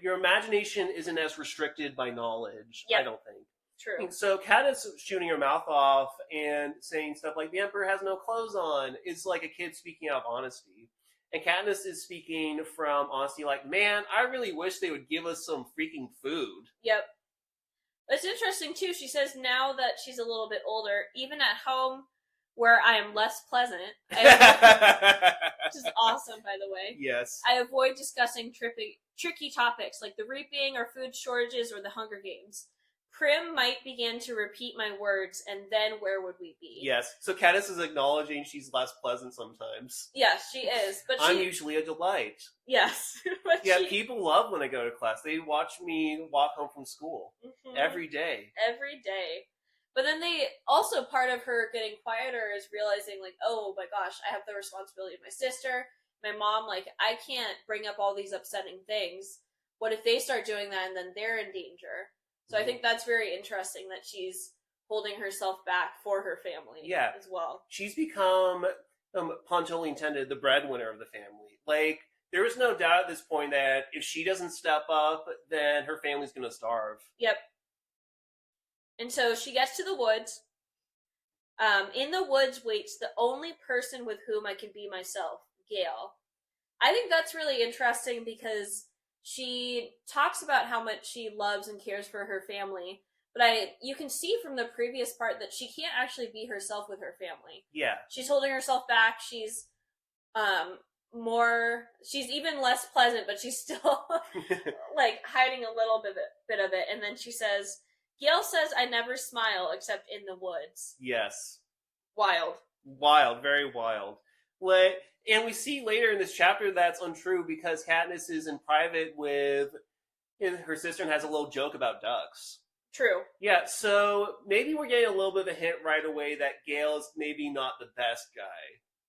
Speaker 1: Your imagination isn't as restricted by knowledge,
Speaker 2: Yep.
Speaker 1: I don't think.
Speaker 2: True.
Speaker 1: So Katniss shooting her mouth off and saying stuff like, the Emperor has no clothes on, is like a kid speaking out of honesty. And Katniss is speaking from honesty like, man, I really wish they would give us some freaking food.
Speaker 2: Yep. It's interesting, too. She says now that she's a little bit older, even at home where I am less pleasant, which is awesome, by the way.
Speaker 1: Yes.
Speaker 2: I avoid discussing tricky topics like the reaping or food shortages or the Hunger Games. Prim might begin to repeat my words, and then where would we be?
Speaker 1: Yes. So Katniss is acknowledging she's less pleasant sometimes.
Speaker 2: Yes, she is. But
Speaker 1: I'm usually a delight.
Speaker 2: Yes. But
Speaker 1: yeah, people love when I go to class. They watch me walk home from school every day.
Speaker 2: Every day. But then part of her getting quieter is realizing, like, oh my gosh, I have the responsibility of my sister, my mom, like, I can't bring up all these upsetting things. What if they start doing that and then they're in danger? So I think that's very interesting that she's holding herself back for her family as well.
Speaker 1: She's become, pun totally intended, the breadwinner of the family. Like, there is no doubt at this point that if she doesn't step up, then her family's going to starve.
Speaker 2: Yep. And so she gets to the woods. In the woods waits the only person with whom I can be myself, Gale. I think that's really interesting because she talks about how much she loves and cares for her family, but you can see from the previous part that she can't actually be herself with her family.
Speaker 1: Yeah.
Speaker 2: She's holding herself back. She's she's even less pleasant, but she's still like hiding a little bit of it. And then she says, Gale says I never smile except in the woods.
Speaker 1: Yes.
Speaker 2: Wild.
Speaker 1: Wild, very wild. And we see later in this chapter that's untrue because Katniss is in private with her sister and has a little joke about ducks.
Speaker 2: True.
Speaker 1: Yeah, so maybe we're getting a little bit of a hint right away that Gale is maybe not the best guy.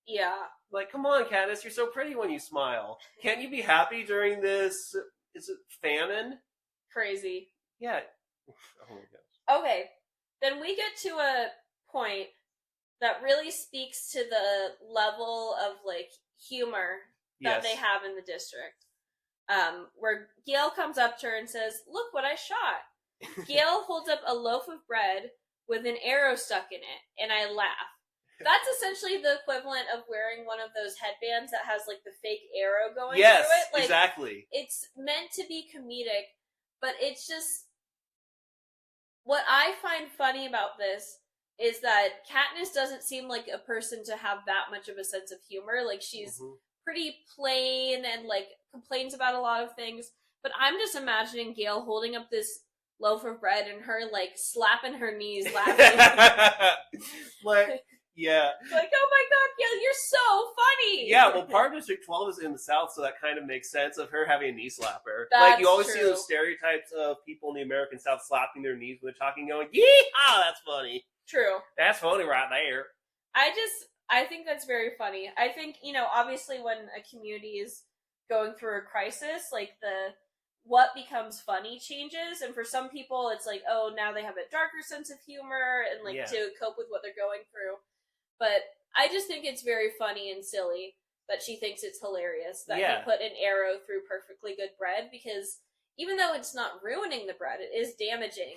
Speaker 2: Yeah.
Speaker 1: Like, come on, Katniss, you're so pretty when you smile. Can't you be happy during this, is it famine?
Speaker 2: Crazy.
Speaker 1: Yeah. Oh my gosh.
Speaker 2: Okay, then we get to a point that really speaks to the level of, like, humor that they have in the district. Where Gale comes up to her and says, look what I shot. Gale holds up a loaf of bread with an arrow stuck in it, and I laugh. That's essentially the equivalent of wearing one of those headbands that has, like, the fake arrow going through it. Like,
Speaker 1: exactly.
Speaker 2: It's meant to be comedic, but it's just... What I find funny about this is that Katniss doesn't seem like a person to have that much of a sense of humor. Like, she's pretty plain and, like, complains about a lot of things. But I'm just imagining Gale holding up this loaf of bread and her, like, slapping her knees laughing.
Speaker 1: Yeah.
Speaker 2: Like, oh my god, yeah, you're so funny!
Speaker 1: Yeah, well, part of District 12 is in the South, so that kind of makes sense of her having a knee slapper.
Speaker 2: That's
Speaker 1: you always
Speaker 2: true.
Speaker 1: see those stereotypes of people in the American South slapping their knees when they're talking, going, "Yeehaw, that's funny."
Speaker 2: True.
Speaker 1: That's funny right there.
Speaker 2: I think that's very funny. I think, obviously when a community is going through a crisis, like, what becomes funny changes, and for some people it's like, oh, now they have a darker sense of humor and, like, to cope with what they're going through. But I just think it's very funny and silly that she thinks it's hilarious that he put an arrow through perfectly good bread, because even though it's not ruining the bread, it is damaging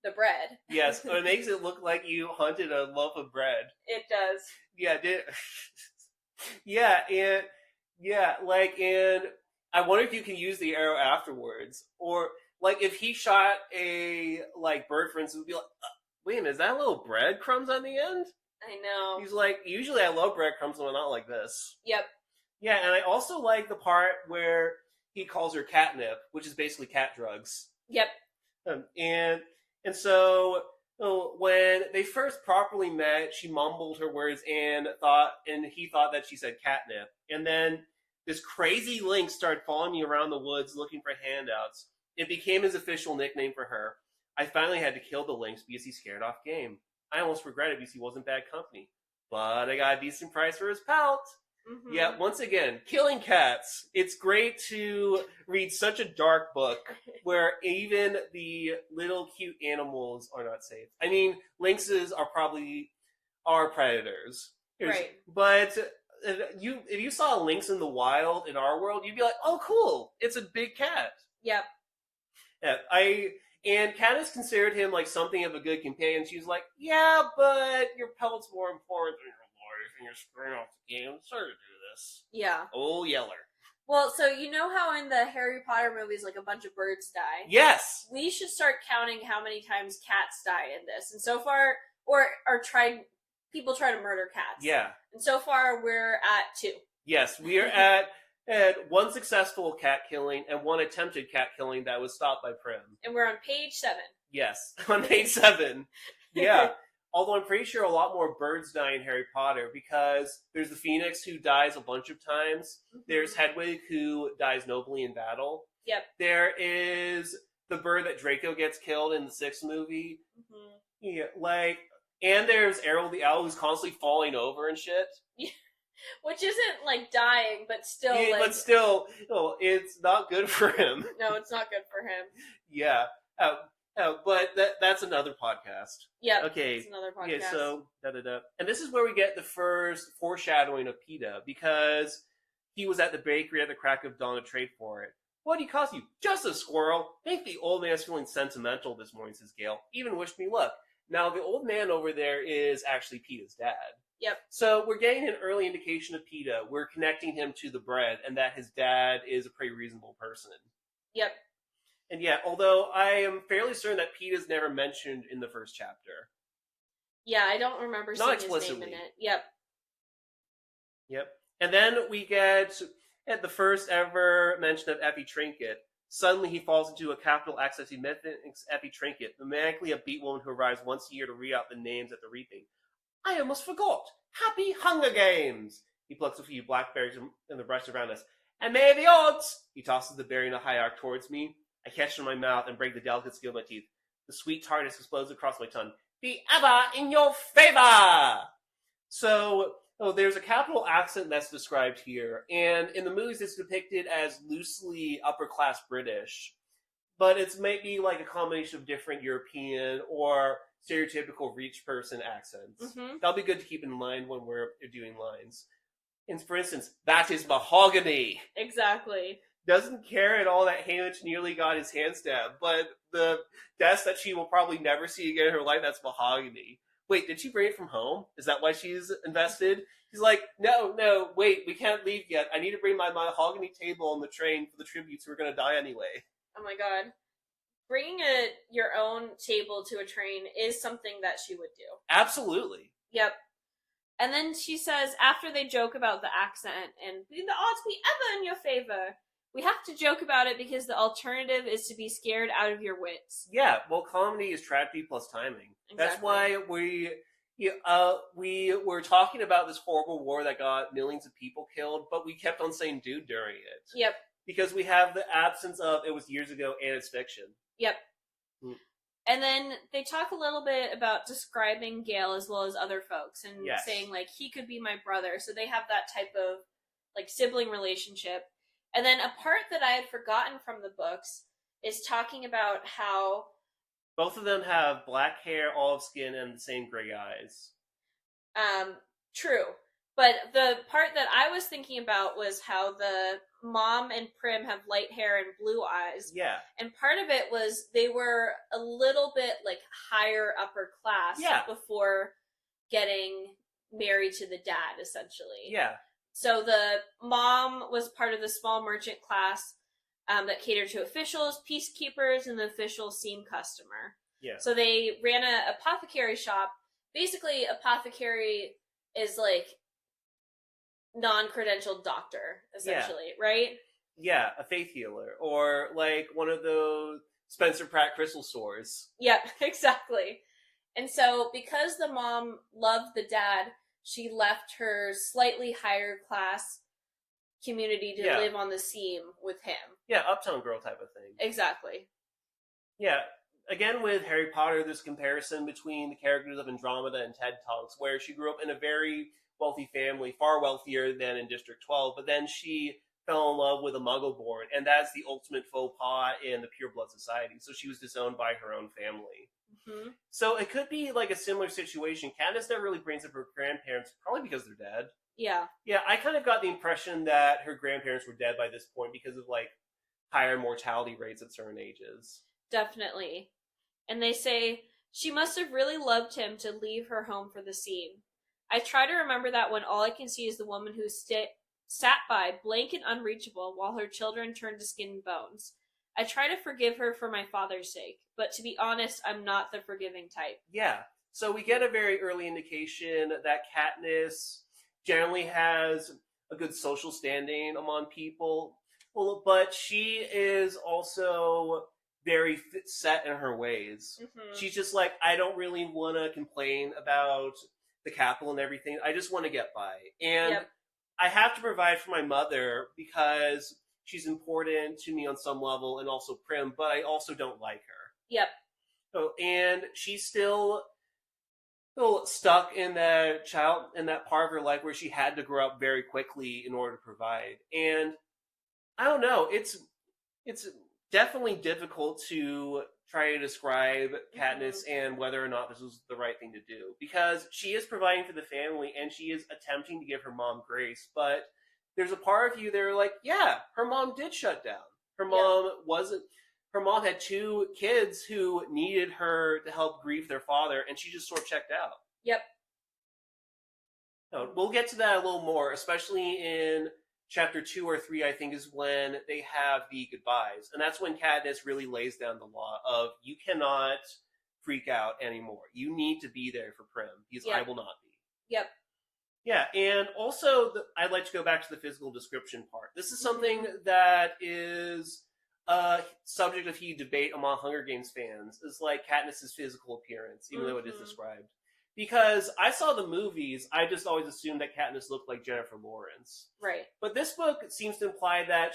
Speaker 2: the bread.
Speaker 1: Yes, it makes it look like you hunted a loaf of bread.
Speaker 2: It does.
Speaker 1: Yeah, and I wonder if you can use the arrow afterwards, or like if he shot a bird, for instance, would be like, wait a minute, is that little breadcrumbs on the end?
Speaker 2: I know.
Speaker 1: He's like, usually I love breadcrumbs when not like this.
Speaker 2: Yep.
Speaker 1: Yeah, and I also like the part where he calls her catnip, which is basically cat drugs.
Speaker 2: Yep.
Speaker 1: And so when they first properly met, she mumbled her words and he thought that she said catnip. And then this crazy lynx started following me around the woods looking for handouts. It became his official nickname for her. I finally had to kill the lynx because he scared off game. I almost regret it because he wasn't bad company. But I got a decent price for his pelt. Mm-hmm. Yeah, once again, killing cats. It's great to read such a dark book where even the little cute animals are not safe. I mean, lynxes are probably predators.
Speaker 2: Right.
Speaker 1: But if you saw a lynx in the wild in our world, you'd be like, oh, cool, it's a big cat.
Speaker 2: Yep.
Speaker 1: Yeah, and Katniss considered him like something of a good companion. She was like, yeah, but your pelt's more important than your life, and you're screwing off the game. I'm sorry to do this.
Speaker 2: Yeah.
Speaker 1: Oh, Yeller.
Speaker 2: Well, so you know how in the Harry Potter movies, like, a bunch of birds die?
Speaker 1: Yes!
Speaker 2: We should start counting how many times cats die in this. And so far, people try to murder cats.
Speaker 1: Yeah.
Speaker 2: And so far, we're at 2.
Speaker 1: Yes, we are at one successful cat killing and one attempted cat killing that was stopped by Prim.
Speaker 2: And we're on page 7.
Speaker 1: Yes, on page 7. Yeah. Although I'm pretty sure a lot more birds die in Harry Potter because there's the Phoenix who dies a bunch of times. Mm-hmm. There's Hedwig who dies nobly in battle.
Speaker 2: Yep.
Speaker 1: There is the bird that Draco gets killed in the 6th movie. Mm-hmm. Yeah, and there's Errol the Owl who's constantly falling over and shit. Yeah.
Speaker 2: Which isn't, like, dying, but still,
Speaker 1: but still, it's not good for him.
Speaker 2: No, it's not good for him.
Speaker 1: Yeah. But that's another podcast.
Speaker 2: Yeah.
Speaker 1: Okay.
Speaker 2: It's another podcast.
Speaker 1: Okay, so, And this is where we get the first foreshadowing of PETA, because he was at the bakery at the crack of dawn to trade for it. What did he cost you? Just a squirrel. I think the old man's feeling sentimental this morning, says Gale. Even wished me luck. Now, the old man over there is actually PETA's dad.
Speaker 2: Yep.
Speaker 1: So we're getting an early indication of PETA. We're connecting him to the bread and that his dad is a pretty reasonable person.
Speaker 2: Yep.
Speaker 1: And yeah, although I am fairly certain that PETA's never mentioned in the first chapter.
Speaker 2: Yeah, I don't remember seeing his name in it. Yep.
Speaker 1: Yep. And then we get at the first ever mention of Effie Trinket. Suddenly he falls into a capital access mythics Effie Trinket, the manically upbeat woman who arrives once a year to read out the names at the reaping. I almost forgot. Happy Hunger Games! He plucks a few blackberries in the brush around us. And may the odds! He tosses the berry in a high arc towards me. I catch it in my mouth and break the delicate skin of my teeth. The sweet tartness explodes across my tongue. Be ever in your favor! So, there's a capital accent that's described here. And in the movies, it's depicted as loosely upper-class British. But it's maybe like a combination of different European or stereotypical rich person accents. Mm-hmm. That'll be good to keep in mind when we're doing lines. And for instance, that is mahogany.
Speaker 2: Exactly.
Speaker 1: Doesn't care at all that Haymitch nearly got his hand stabbed, but the desk that she will probably never see again in her life, that's mahogany. Wait, did she bring it from home? Is that why she's invested? He's like, no, wait, we can't leave yet. I need to bring my mahogany table on the train for the tributes who are going to die anyway.
Speaker 2: Oh my god. Bringing your own table to a train is something that she would do.
Speaker 1: Absolutely.
Speaker 2: Yep. And then she says, after they joke about the accent, and the odds be ever in your favor, We have to joke about it because the alternative is to be scared out of your wits.
Speaker 1: Yeah, well, comedy is tragedy plus timing.
Speaker 2: Exactly.
Speaker 1: That's why we were talking about this horrible war that got millions of people killed, but we kept on saying "dude" during it.
Speaker 2: Yep.
Speaker 1: Because we have the absence of it was years ago and it's fiction.
Speaker 2: Yep. And then they talk a little bit about describing Gale as well as other folks and saying, like, he could be my brother. So they have that type of, like, sibling relationship. And then a part that I had forgotten from the books is talking about how...
Speaker 1: Both of them have black hair, olive skin, and the same gray eyes.
Speaker 2: True. But the part that I was thinking about was how the mom and Prim have light hair and blue eyes.
Speaker 1: Yeah.
Speaker 2: And part of it was they were a little bit, like, higher upper class before getting married to the dad, essentially.
Speaker 1: Yeah.
Speaker 2: So the mom was part of the small merchant class that catered to officials, peacekeepers, and the official seam customer.
Speaker 1: Yeah.
Speaker 2: So they ran an apothecary shop. Basically, apothecary is like non-credentialed doctor, essentially, right?
Speaker 1: Yeah, a faith healer. Or like one of those Spencer Pratt crystal stores.
Speaker 2: Yep, exactly. And so because the mom loved the dad, she left her slightly higher class community to live on the seam with him.
Speaker 1: Yeah, uptown girl type of thing.
Speaker 2: Exactly.
Speaker 1: Yeah. Again, with Harry Potter, there's a comparison between the characters of Andromeda and Ted Tonks, where she grew up in a very wealthy family, far wealthier than in District 12, but then she fell in love with a Muggle-born, and that's the ultimate faux pas in the Pure Blood Society. So she was disowned by her own family.
Speaker 2: Mm-hmm.
Speaker 1: So it could be like a similar situation. Katniss never really brings up her grandparents, probably because they're dead.
Speaker 2: Yeah.
Speaker 1: Yeah, I kind of got the impression that her grandparents were dead by this point because of, like, higher mortality rates at certain ages.
Speaker 2: Definitely. And they say, she must have really loved him to leave her home for the seam. I try to remember that when all I can see is the woman who sat by, blank and unreachable, while her children turned to skin and bones. I try to forgive her for my father's sake, but to be honest, I'm not the forgiving type.
Speaker 1: Yeah, so we get a very early indication that Katniss generally has a good social standing among people, but she is also very set in her ways.
Speaker 2: Mm-hmm.
Speaker 1: She's just like, I don't really want to complain about the capital and everything. I just want to get by. And I have to provide for my mother because she's important to me on some level and also Prim, but I also don't like her.
Speaker 2: Yep.
Speaker 1: So, and she's still stuck in that part of her life where she had to grow up very quickly in order to provide. And I don't know, it's definitely difficult to try to describe Katniss and whether or not this was the right thing to do, because she is providing for the family and she is attempting to give her mom grace, but there's a part of you that are like, yeah, her mom did shut down. Her mom had two kids who needed her to help grieve their father, and she just sort of checked out.
Speaker 2: Yep.
Speaker 1: No, we'll get to that a little more, especially in chapter 2 or 3, I think, is when they have the goodbyes. And that's when Katniss really lays down the law of, you cannot freak out anymore. You need to be there for Prim, because I will not be.
Speaker 2: Yep.
Speaker 1: Yeah, and also, I'd like to go back to the physical description part. This is something that is a subject of heated debate among Hunger Games fans, is like Katniss's physical appearance, even though it is described. Because I saw the movies, I just always assumed that Katniss looked like Jennifer Lawrence.
Speaker 2: Right.
Speaker 1: But this book seems to imply that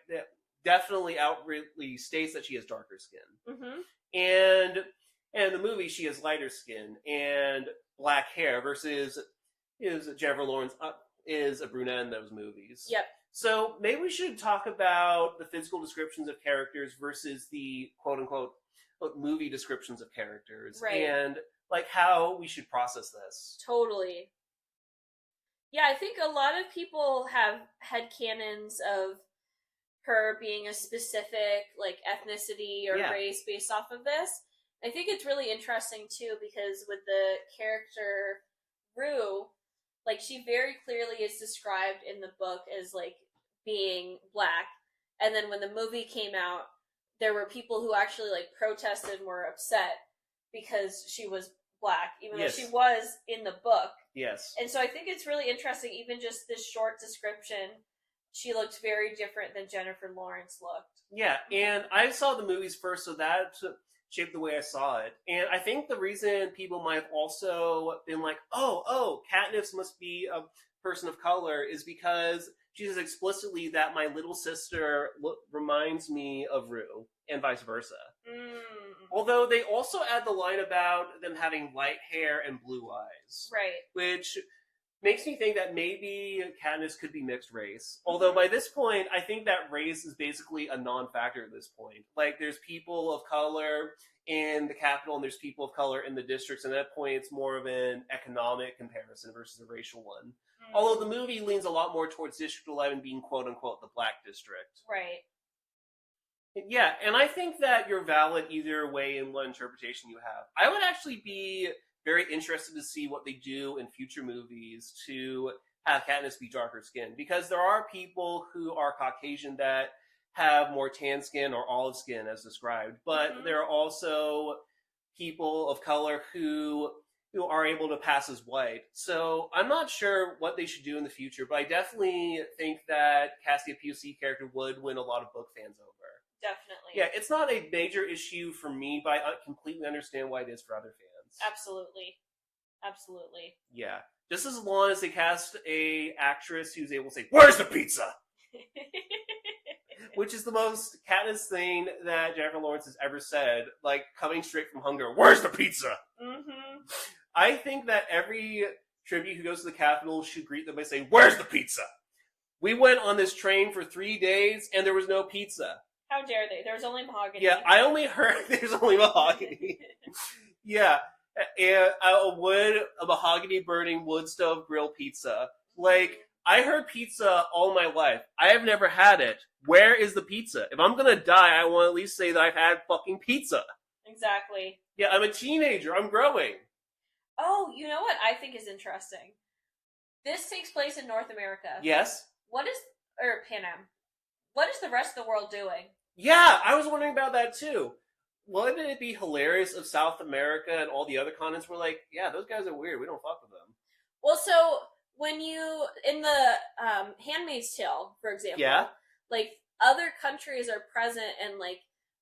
Speaker 1: that definitely outrightly states that she has darker skin.
Speaker 2: Mm-hmm.
Speaker 1: And in the movie, she has lighter skin and black hair versus Jennifer Lawrence is a brunette in those movies.
Speaker 2: Yep.
Speaker 1: So maybe we should talk about the physical descriptions of characters versus the quote-unquote movie descriptions of characters.
Speaker 2: Right.
Speaker 1: And like how we should process this.
Speaker 2: Totally. Yeah, I think a lot of people have headcanons of her being a specific like ethnicity or race based off of this. I think it's really interesting too, because with the character Rue, like she very clearly is described in the book as like being black, and then when the movie came out, there were people who actually like protested and were upset because she was black, even though she was in the book.
Speaker 1: Yes.
Speaker 2: And so I think it's really interesting, even just this short description she looked very different than Jennifer Lawrence looked.
Speaker 1: Yeah, and I saw the movies first, so that shaped the way I saw it. And I think the reason people might have also been like, oh, Katniss must be a person of color is because she says explicitly that my little sister reminds me of Rue, and vice versa. Although they also add the line about them having light hair and blue eyes.
Speaker 2: Right.
Speaker 1: Which makes me think that maybe Katniss could be mixed race. Although by this point, I think that race is basically a non-factor at this point. Like, there's people of color in the capital and there's people of color in the districts, and at that point it's more of an economic comparison versus a racial one. Although the movie leans a lot more towards District 11 being quote-unquote the black district.
Speaker 2: Right.
Speaker 1: Yeah, and I think that you're valid either way in what interpretation you have. I would actually be very interested to see what they do in future movies to have Katniss be darker skinned, because there are people who are Caucasian that have more tan skin or olive skin as described, but there are also people of color who are able to pass as white. So I'm not sure what they should do in the future, but I definitely think that casting a POC character would win a lot of book fans over.
Speaker 2: Definitely.
Speaker 1: Yeah, it's not a major issue for me, but I completely understand why it is for other fans.
Speaker 2: Absolutely. Absolutely.
Speaker 1: Yeah. Just as long as they cast a actress who's able to say, "Where's the pizza?" Which is the most Katniss thing that Jennifer Lawrence has ever said, like coming straight from hunger. "Where's the pizza?" I think that every tribute who goes to the Capitol should greet them by saying, "Where's the pizza?" We went on this train for 3 days and there was no pizza.
Speaker 2: How dare they? There was only mahogany.
Speaker 1: Yeah, I only heard there's only mahogany. Yeah, and a mahogany burning wood stove grill pizza. Like, I heard pizza all my life. I have never had it. Where is the pizza? If I'm gonna die, I want to at least say that I've had fucking pizza.
Speaker 2: Exactly.
Speaker 1: Yeah, I'm a teenager. I'm growing.
Speaker 2: Oh, you know what I think is interesting? This takes place in North America.
Speaker 1: Yes?
Speaker 2: Pan Am. What is the rest of the world doing?
Speaker 1: Yeah, I was wondering about that too. Wouldn't it be hilarious if South America and all the other continents were like, yeah, those guys are weird. We don't fuck with them.
Speaker 2: Well, so when you, in the Handmaid's Tale, for example,
Speaker 1: yeah,
Speaker 2: like other countries are present and like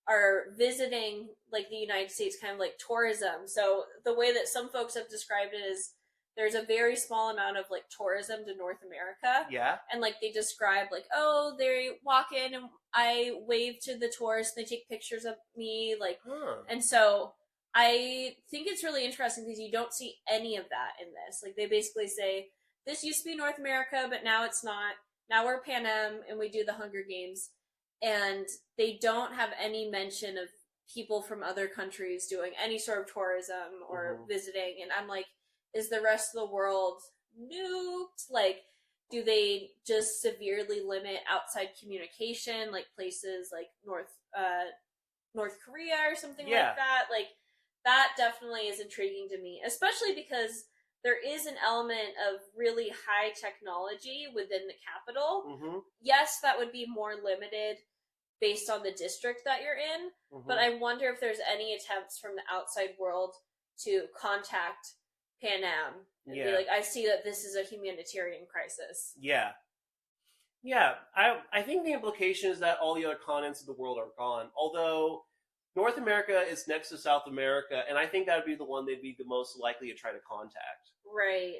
Speaker 2: are visiting like the United States, kind of like tourism. So the way that some folks have described it is there's a very small amount of like tourism to North America.
Speaker 1: Yeah.
Speaker 2: And like they describe like, oh, they walk in and I wave to the tourists and they take pictures of me. Like, and so I think it's really interesting because you don't see any of that in this. Like they basically say, this used to be North America, but now it's not. Now we're Pan Am and we do the Hunger Games. And they don't have any mention of people from other countries doing any sort of tourism or visiting. And I'm like, is the rest of the world nuked? Like, do they just severely limit outside communication, like places like North Korea or something like that? Like, that definitely is intriguing to me, especially because there is an element of really high technology within the capital. Yes, that would be more limited based on the district that you're in, but I wonder if there's any attempts from the outside world to contact Pan Am and be like, I see that this is a humanitarian crisis. Yeah.
Speaker 1: I think the implication is that all the other continents of the world are gone. Although North America is next to South America, and I think that would be the one they'd be the most likely to try to contact.
Speaker 2: Right.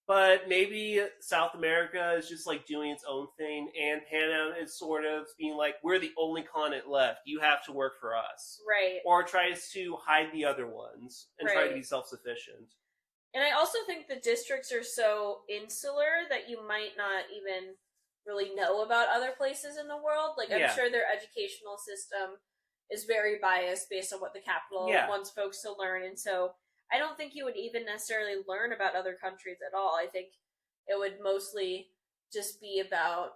Speaker 1: But maybe South America is just like doing its own thing, and Pan Am is sort of being like, we're the only continent left. You have to work for us.
Speaker 2: Right.
Speaker 1: Or tries to hide the other ones and try to be self-sufficient.
Speaker 2: And I also think the districts are so insular that you might not even really know about other places in the world. Like, I'm sure their educational system is very biased based on what the capital wants folks to learn. And so I don't think you would even necessarily learn about other countries at all. I think it would mostly just be about,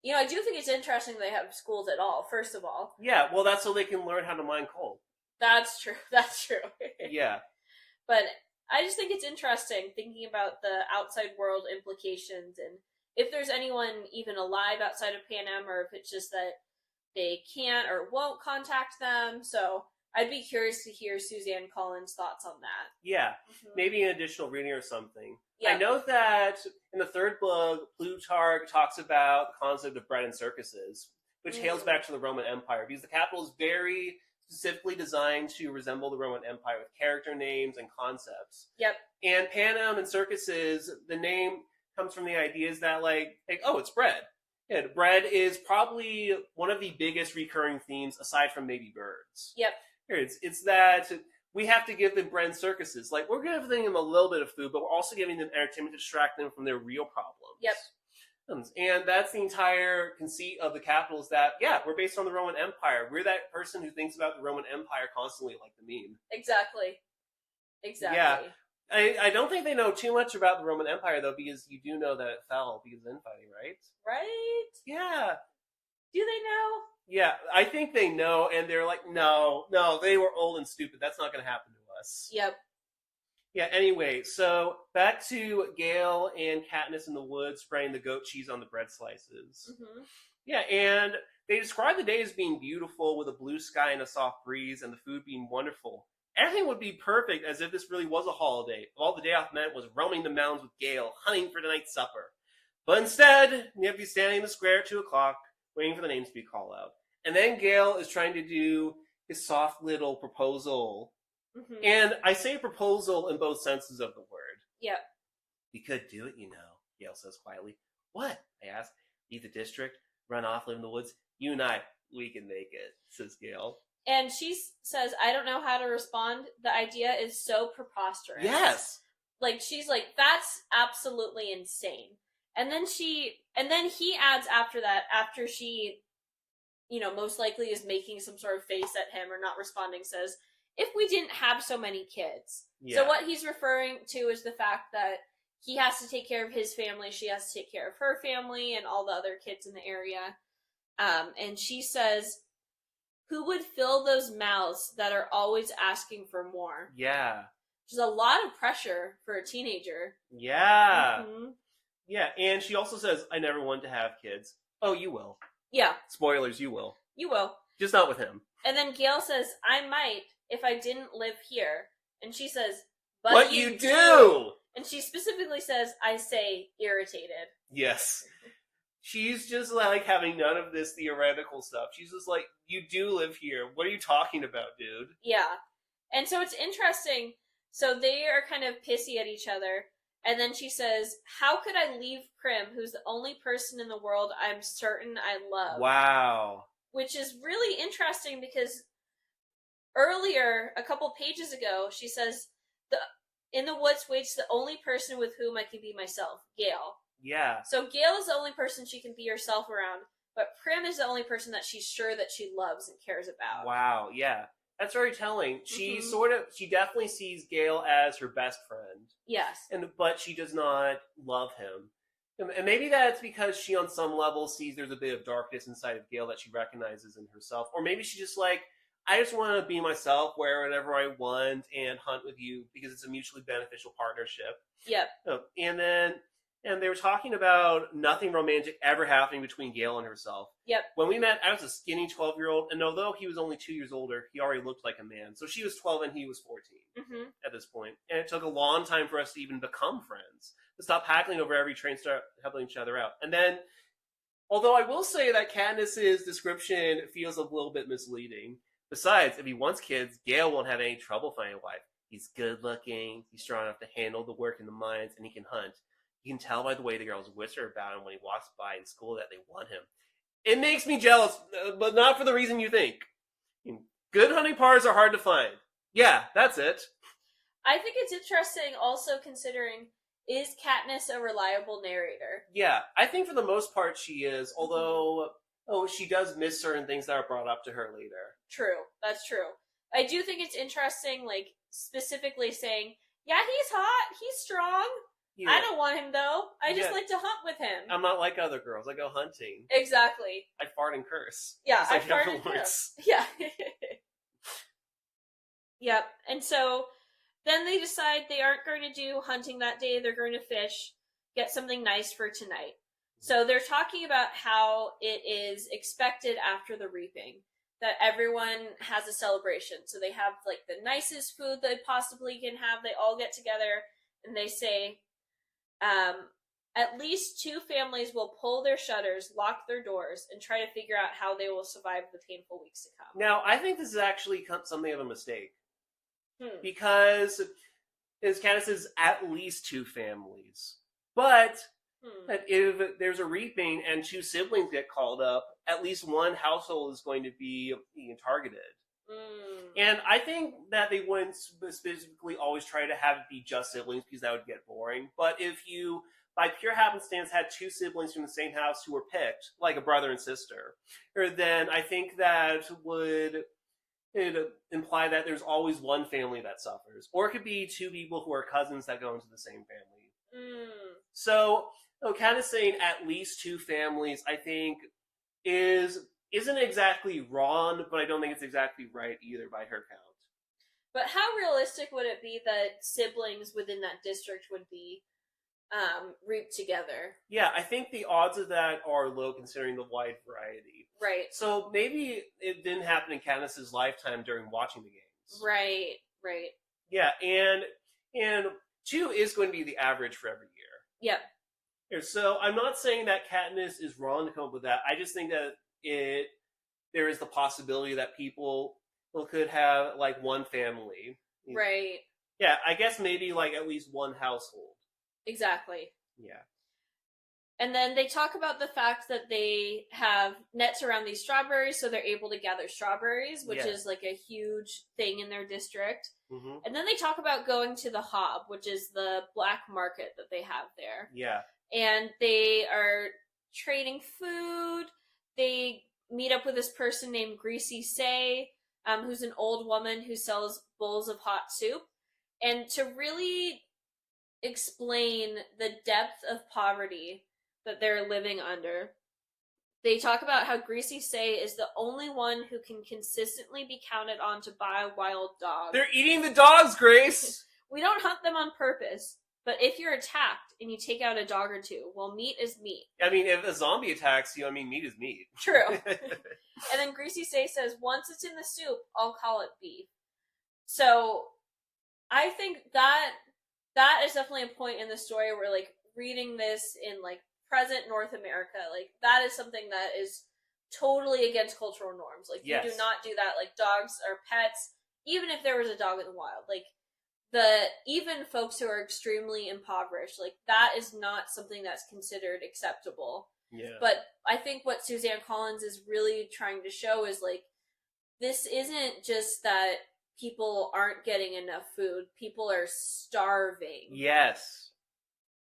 Speaker 2: you know, I do think it's interesting they have schools at all, first of all.
Speaker 1: Yeah, well, that's so they can learn how to mine coal.
Speaker 2: That's true. That's true.
Speaker 1: Yeah.
Speaker 2: But I just think it's interesting thinking about the outside world implications and if there's anyone even alive outside of Pan Am or if it's just that they can't or won't contact them. So I'd be curious to hear Suzanne Collins' thoughts on that.
Speaker 1: Yeah, maybe an additional reading or something.
Speaker 2: Yeah.
Speaker 1: I know that in the third book, Plutarch talks about the concept of bread and circuses, which hails back to the Roman Empire, because the capital is very specifically designed to resemble the Roman Empire with character names and concepts.
Speaker 2: Yep.
Speaker 1: And panem and circuses, the name comes from the ideas that like oh, it's bread. Yeah, bread is probably one of the biggest recurring themes aside from maybe birds.
Speaker 2: Yep.
Speaker 1: It's that we have to give them bread and circuses. Like, we're giving them a little bit of food, but we're also giving them entertainment to distract them from their real problems.
Speaker 2: Yep.
Speaker 1: And that's the entire conceit of the capital, is that, yeah, we're based on the Roman Empire. We're that person who thinks about the Roman Empire constantly like the meme.
Speaker 2: Exactly.
Speaker 1: Yeah. I don't think they know too much about the Roman Empire, though, because you do know that it fell because of infighting, right?
Speaker 2: Right?
Speaker 1: Yeah.
Speaker 2: Do they know?
Speaker 1: Yeah, I think they know, and they're like, no, they were old and stupid. That's not going to happen to us.
Speaker 2: Yep.
Speaker 1: Yeah, anyway, so back to Gale and Katniss in the woods spraying the goat cheese on the bread slices.
Speaker 2: Mm-hmm.
Speaker 1: Yeah, and they describe the day as being beautiful with a blue sky and a soft breeze and the food being wonderful. Everything would be perfect as if this really was a holiday. All the day off meant was roaming the mountains with Gale, hunting for tonight's supper. But instead, you have to be standing in the square at 2 o'clock, waiting for the names to be called out. And then Gale is trying to do his soft little proposal.
Speaker 2: Mm-hmm.
Speaker 1: And I say proposal in both senses of the word.
Speaker 2: Yep.
Speaker 1: You could do it, you know, Gale says quietly. What? I ask. Leave the district, run off, live in the woods. You and I, we can make it, says Gale.
Speaker 2: And she says, I don't know how to respond. The idea is so preposterous.
Speaker 1: Yes.
Speaker 2: Like, she's like, that's absolutely insane. And then he adds after that, after she, you know, most likely is making some sort of face at him or not responding, says, if we didn't have so many kids. Yeah. So what he's referring to is the fact that he has to take care of his family, she has to take care of her family and all the other kids in the area. And she says, who would fill those mouths that are always asking for more?
Speaker 1: Yeah.
Speaker 2: Which is a lot of pressure for a teenager.
Speaker 1: Yeah.
Speaker 2: Mm-hmm.
Speaker 1: Yeah, and she also says, I never wanted to have kids. Oh, you will.
Speaker 2: Yeah.
Speaker 1: Spoilers, you will.
Speaker 2: You will.
Speaker 1: Just not with him.
Speaker 2: And then Gale says, I might if I didn't live here. And she says, but
Speaker 1: what you do!
Speaker 2: And she specifically says, I say irritated.
Speaker 1: Yes. She's just like having none of this theoretical stuff. She's just like, you do live here. What are you talking about, dude?
Speaker 2: Yeah. And so it's interesting. So they are kind of pissy at each other. And then she says, how could I leave Prim, who's the only person in the world I'm certain I love?
Speaker 1: Wow.
Speaker 2: Which is really interesting because earlier, a couple pages ago, she says, in the woods waits the only person with whom I can be myself, Gale.
Speaker 1: Yeah.
Speaker 2: So Gale is the only person she can be herself around, but Prim is the only person that she's sure that she loves and cares about.
Speaker 1: Wow, yeah. That's very telling. She she definitely sees Gale as her best friend.
Speaker 2: Yes.
Speaker 1: But she does not love him. And maybe that's because she on some level sees there's a bit of darkness inside of Gale that she recognizes in herself. Or maybe she's just like, I just want to be myself, wear whatever I want, and hunt with you because it's a mutually beneficial partnership.
Speaker 2: Yep.
Speaker 1: And they were talking about nothing romantic ever happening between Gale and herself.
Speaker 2: Yep.
Speaker 1: When we met, I was a skinny 12-year-old, and although he was only 2 years older, he already looked like a man. So she was 12 and he was 14 at this point. And it took a long time for us to even become friends, to stop haggling over every train, start helping each other out. And then, although I will say that Katniss's description feels a little bit misleading. Besides, if he wants kids, Gale won't have any trouble finding a wife. He's good-looking, he's strong enough to handle the work in the mines, and he can hunt. You can tell by the way the girls whisper about him when he walks by in school that they want him. It makes me jealous, but not for the reason you think. Good hunting partners are hard to find. Yeah, that's it.
Speaker 2: I think it's interesting also considering, is Katniss a reliable narrator?
Speaker 1: Yeah, I think for the most part she is, although she does miss certain things that are brought up to her later.
Speaker 2: True, that's true. I do think it's interesting, like, specifically saying, yeah, he's hot, he's strong. Yeah. I don't want him, though. I just like to hunt with him.
Speaker 1: I'm not like other girls. I go hunting.
Speaker 2: Exactly.
Speaker 1: I fart and curse.
Speaker 2: Yeah, I fart and curse. Yeah. Yep. And so then they decide they aren't going to do hunting that day. They're going to fish, get something nice for tonight. So they're talking about how it is expected after the reaping that everyone has a celebration. So they have, like, the nicest food they possibly can have. They all get together and they say, At least 2 families will pull their shutters, lock their doors, and try to figure out how they will survive the painful weeks to come.
Speaker 1: Now, I think this is actually something of a mistake.
Speaker 2: Hmm.
Speaker 1: Because, as Katniss says, at least 2 families. But if there's a reaping and 2 siblings get called up, at least one household is going to be being targeted. And I think that they wouldn't specifically always try to have it be just siblings because that would get boring. But if you, by pure happenstance, had 2 siblings from the same house who were picked, like a brother and sister, then I think that would imply that there's always one family that suffers. Or it could be 2 people who are cousins that go into the same family. So, kind of saying at least 2 families, I think, isn't exactly wrong, but I don't think it's exactly right either by her count.
Speaker 2: But how realistic would it be that siblings within that district would be reaped together?
Speaker 1: Yeah, I think the odds of that are low considering the wide variety.
Speaker 2: Right.
Speaker 1: So maybe it didn't happen in Katniss's lifetime during watching the games.
Speaker 2: Right.
Speaker 1: Yeah, and 2 is going to be the average for every year.
Speaker 2: Yep.
Speaker 1: So I'm not saying that Katniss is wrong to come up with that. I just think that there is the possibility that people could have like one family.
Speaker 2: Right.
Speaker 1: Yeah, I guess maybe like at least one household.
Speaker 2: Exactly.
Speaker 1: Yeah.
Speaker 2: And then they talk about the fact that they have nets around these strawberries, so they're able to gather strawberries, which is like a huge thing in their district. And then they talk about going to the Hob, which is the black market that they have there.
Speaker 1: Yeah.
Speaker 2: And they are trading food. They meet up with this person named Greasy Say, who's an old woman who sells bowls of hot soup. And to really explain the depth of poverty that they're living under, they talk about how Greasy Say is the only one who can consistently be counted on to buy a wild dog.
Speaker 1: They're eating the dogs, Grace!
Speaker 2: We don't hunt them on purpose, but if you're attacked and you take out a dog or 2, well, meat is meat.
Speaker 1: I mean, if a zombie attacks you, I mean, meat is meat.
Speaker 2: True. And then Greasy Say says, once it's in the soup, I'll call it beef. So I think that is definitely a point in the story where, like, reading this in, like, present North America, like, that is something that is totally against cultural norms. Like, you do not do that. Like, dogs are pets, even if there was a dog in the wild. Like, even folks who are extremely impoverished, like, that is not something that's considered acceptable.
Speaker 1: Yeah.
Speaker 2: But I think what Suzanne Collins is really trying to show is, like, this isn't just that people aren't getting enough food. People are starving.
Speaker 1: Yes.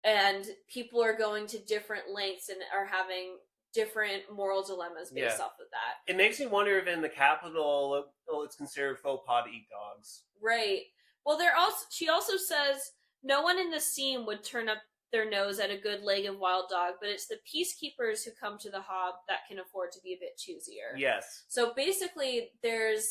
Speaker 2: And people are going to different lengths and are having different moral dilemmas based off of that.
Speaker 1: It makes me wonder if in the capital it's considered faux pas to eat dogs.
Speaker 2: Right. Well, she also says no one in the scene would turn up their nose at a good leg of wild dog, but it's the peacekeepers who come to the Hob that can afford to be a bit choosier.
Speaker 1: Yes.
Speaker 2: So basically, there's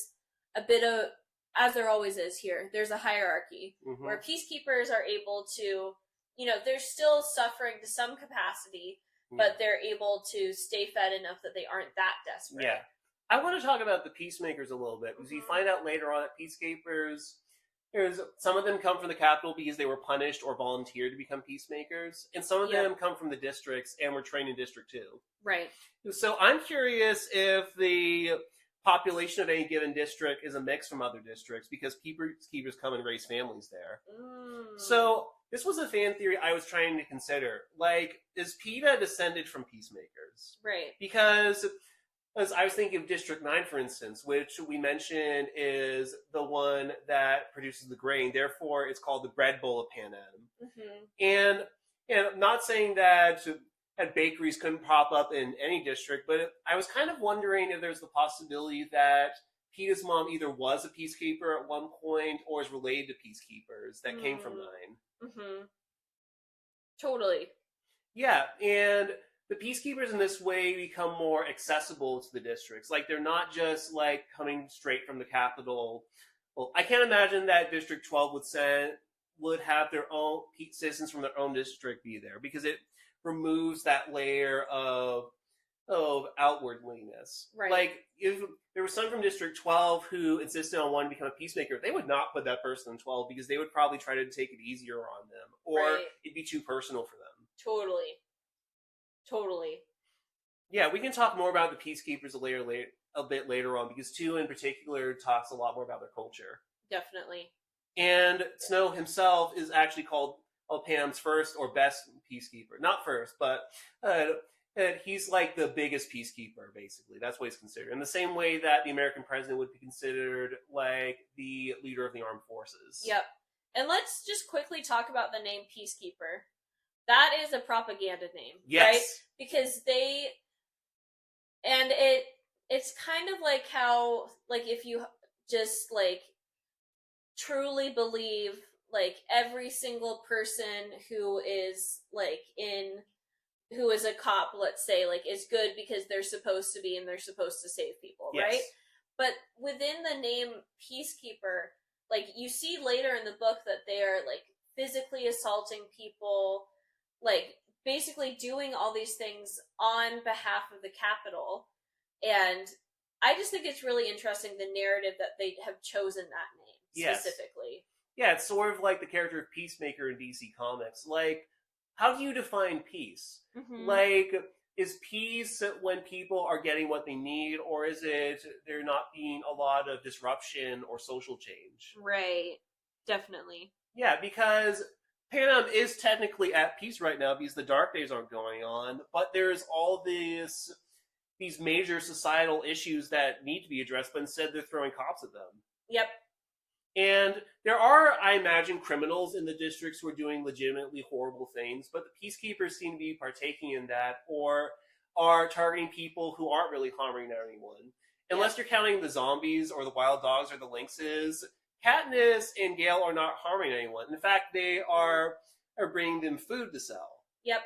Speaker 2: a bit of, as there always is here, there's a hierarchy where peacekeepers are able to, they're still suffering to some capacity, but they're able to stay fed enough that they aren't that desperate.
Speaker 1: Yeah. I want to talk about the peacemakers a little bit, because you find out later on that peacekeepers, some of them come from the capital because they were punished or volunteered to become peacemakers, and some of them come from the districts and were trained in District 2.
Speaker 2: Right.
Speaker 1: So I'm curious if the population of any given district is a mix from other districts, because peacekeepers come and raise families there. So this was a fan theory I was trying to consider. Like, is PETA descended from peacemakers?
Speaker 2: Right.
Speaker 1: Because as I was thinking of District 9, for instance, which we mentioned is the one that produces the grain. Therefore, it's called the bread bowl of Panem. And I'm not saying that bakeries couldn't pop up in any district, but I was kind of wondering if there's the possibility that PETA's mom either was a peacekeeper at one point or is related to peacekeepers that came from 9.
Speaker 2: Totally.
Speaker 1: Yeah, and the peacekeepers in this way become more accessible to the districts. Like, they're not just, like, coming straight from the capital. Well, I can't imagine that District 12 would have their own citizens from their own district be there, because it removes that layer of of outwardliness.
Speaker 2: Right.
Speaker 1: Like, if there was someone from District 12 who insisted on wanting to become a peacemaker, they would not put that person in 12 because they would probably try to take it easier on them, or
Speaker 2: Right.
Speaker 1: it'd be too personal for them.
Speaker 2: Totally.
Speaker 1: Yeah, we can talk more about the Peacekeepers a bit later on, because 2 in particular talks a lot more about their culture.
Speaker 2: Definitely.
Speaker 1: And Snow himself is actually called Pam's first or best peacekeeper. Not first, but he's like the biggest peacekeeper, basically. That's what he's considered. In the same way that the American president would be considered like the leader of the armed forces.
Speaker 2: Yep. And let's just quickly talk about the name Peacekeeper. That is a propaganda name,
Speaker 1: yes.
Speaker 2: right? Because it's kind of like how, like, if you just, like, truly believe, like, every single person who is, like, who is a cop, let's say, like, is good because they're supposed to be and they're supposed to save people,
Speaker 1: yes.
Speaker 2: right? But within the name Peacekeeper, like, you see later in the book that they are, like, physically assaulting people, like, basically doing all these things on behalf of the Capitol. And I just think it's really interesting, the narrative that they have chosen that name specifically.
Speaker 1: Yeah, it's sort of like the character of Peacemaker in DC Comics. Like, how do you define peace?
Speaker 2: Mm-hmm.
Speaker 1: Like, is peace when people are getting what they need, or is it there not being a lot of disruption or social change?
Speaker 2: Right. Definitely.
Speaker 1: Yeah, because Panem is technically at peace right now because the Dark Days aren't going on, but there's all these major societal issues that need to be addressed, but instead they're throwing cops at them.
Speaker 2: Yep.
Speaker 1: And there are, I imagine, criminals in the districts who are doing legitimately horrible things, but the peacekeepers seem to be partaking in that, or are targeting people who aren't really harming anyone. Unless you're counting the zombies or the wild dogs or the lynxes, Katniss and Gale are not harming anyone. In fact, they are bringing them food to sell.
Speaker 2: Yep.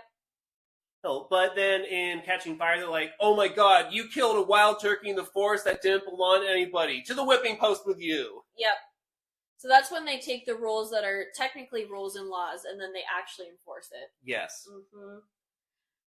Speaker 1: Oh, but then in Catching Fire, they're like, oh my god, you killed a wild turkey in the forest that didn't belong to anybody. To the whipping post with you.
Speaker 2: Yep. So that's when they take the rules that are technically rules and laws, and then they actually enforce it.
Speaker 1: Yes.
Speaker 2: Mm-hmm.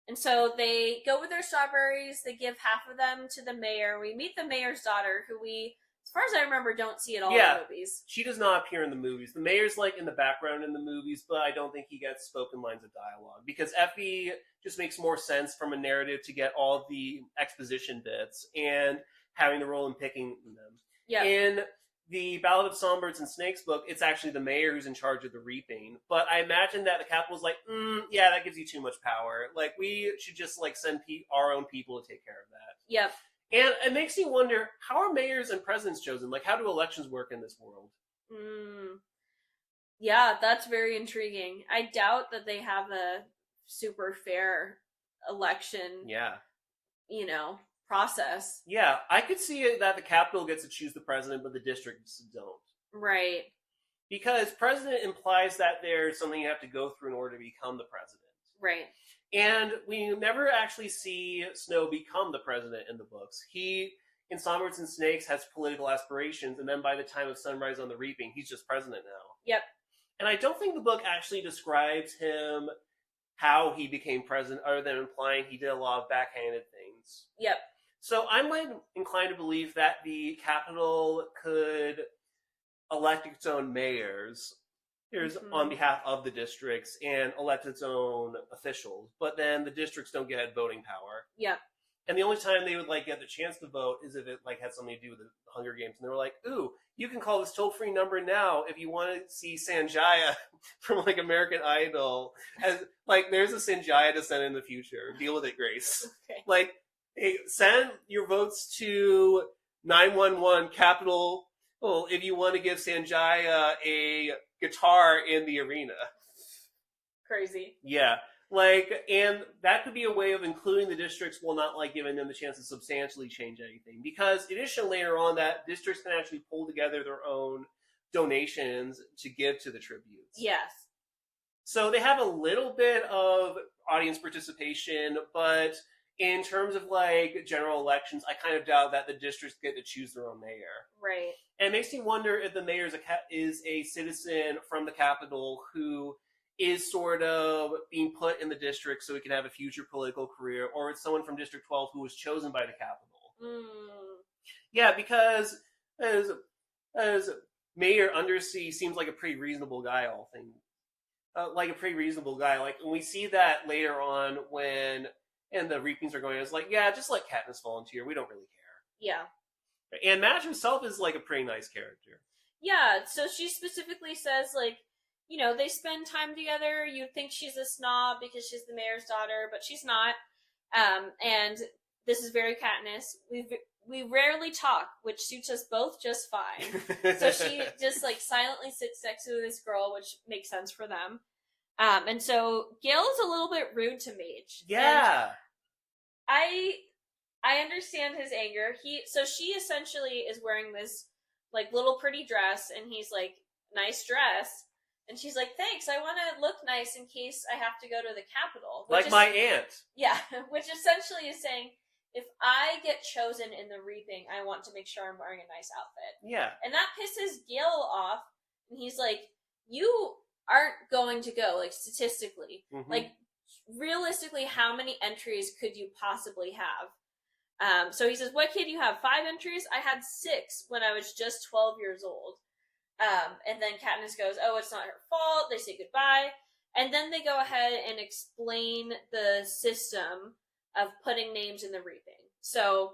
Speaker 2: And so they go with their strawberries, they give half of them to the mayor. We meet the mayor's daughter, who we, as far as I remember, don't see at all in the movies.
Speaker 1: She does not appear in the movies. The mayor's like in the background in the movies, but I don't think he gets spoken lines of dialogue, because Effie just makes more sense from a narrative to get all the exposition bits and having the role in picking them.
Speaker 2: Yeah.
Speaker 1: In the Ballad of Songbirds and Snakes book, it's actually the mayor who's in charge of the reaping. But I imagine that the Capitol's like, yeah, that gives you too much power. Like, we should just like send our own people to take care of that.
Speaker 2: Yep.
Speaker 1: And it makes me wonder, how are mayors and presidents chosen? Like, how do elections work in this world?
Speaker 2: Yeah, that's very intriguing. I doubt that they have a super fair election.
Speaker 1: Yeah.
Speaker 2: Process.
Speaker 1: Yeah, I could see it that the Capitol gets to choose the president, but the districts don't.
Speaker 2: Right.
Speaker 1: Because president implies that there's something you have to go through in order to become the president.
Speaker 2: Right.
Speaker 1: And we never actually see Snow become the president in the books. He, in Songbirds and Snakes, has political aspirations, and then by the time of Sunrise on the Reaping, he's just president now.
Speaker 2: Yep.
Speaker 1: And I don't think the book actually describes him how he became president, other than implying he did a lot of backhanded things.
Speaker 2: Yep.
Speaker 1: So I'm inclined to believe that the Capitol could elect its own mayors on behalf of the districts and elect its own officials, but then the districts don't get voting power.
Speaker 2: Yeah.
Speaker 1: And the only time they would get the chance to vote is if it had something to do with the Hunger Games, and they were like, "Ooh, you can call this toll-free number now if you want to see Sanjaya from American Idol." As there's a Sanjaya to send in the future. Deal with it, Grace.
Speaker 2: Okay.
Speaker 1: Hey, send your votes to 911 Capital. Well, if you want to give Sanjaya a guitar in the arena.
Speaker 2: Crazy.
Speaker 1: Yeah. And that could be a way of including the districts while not giving them the chance to substantially change anything. Because it is shown later on that districts can actually pull together their own donations to give to the tributes.
Speaker 2: Yes.
Speaker 1: So they have a little bit of audience participation, but in terms of general elections, I kind of doubt that the districts get to choose their own mayor.
Speaker 2: Right.
Speaker 1: And it makes me wonder if the mayor is a citizen from the Capitol who is sort of being put in the district so he can have a future political career, or it's someone from District 12 who was chosen by the Capitol. Yeah, because as Mayor Undersea seems like a pretty reasonable guy, all things. Like a pretty reasonable guy. Like, when we see that later on when and the Reapings are going, it's like, yeah, just let Katniss volunteer. We don't really care.
Speaker 2: Yeah.
Speaker 1: And Madge himself is like a pretty nice character.
Speaker 2: Yeah, so she specifically says, like, you know, they spend time together. You'd think she's a snob because she's the mayor's daughter, but she's not. And this is very Katniss. We rarely talk, which suits us both just fine. So she just, like, silently sits next to this girl, which makes sense for them. And so Gale is a little bit rude to Mage.
Speaker 1: Yeah.
Speaker 2: And I understand his anger. So she essentially is wearing this, like, little pretty dress, and he's like, nice dress. And she's like, thanks, I want to look nice in case I have to go to the Capitol.
Speaker 1: Like my aunt.
Speaker 2: Yeah, which essentially is saying, if I get chosen in the Reaping, I want to make sure I'm wearing a nice outfit.
Speaker 1: Yeah.
Speaker 2: And that pisses Gale off, and he's like, you aren't going to go, like, statistically.
Speaker 1: Mm-hmm.
Speaker 2: Like, realistically, how many entries could you possibly have? So he says, what kid you have? 5 entries? I had 6 when I was just 12 years old. And then Katniss goes, oh, it's not her fault. They say goodbye. And then they go ahead and explain the system of putting names in the Reaping. So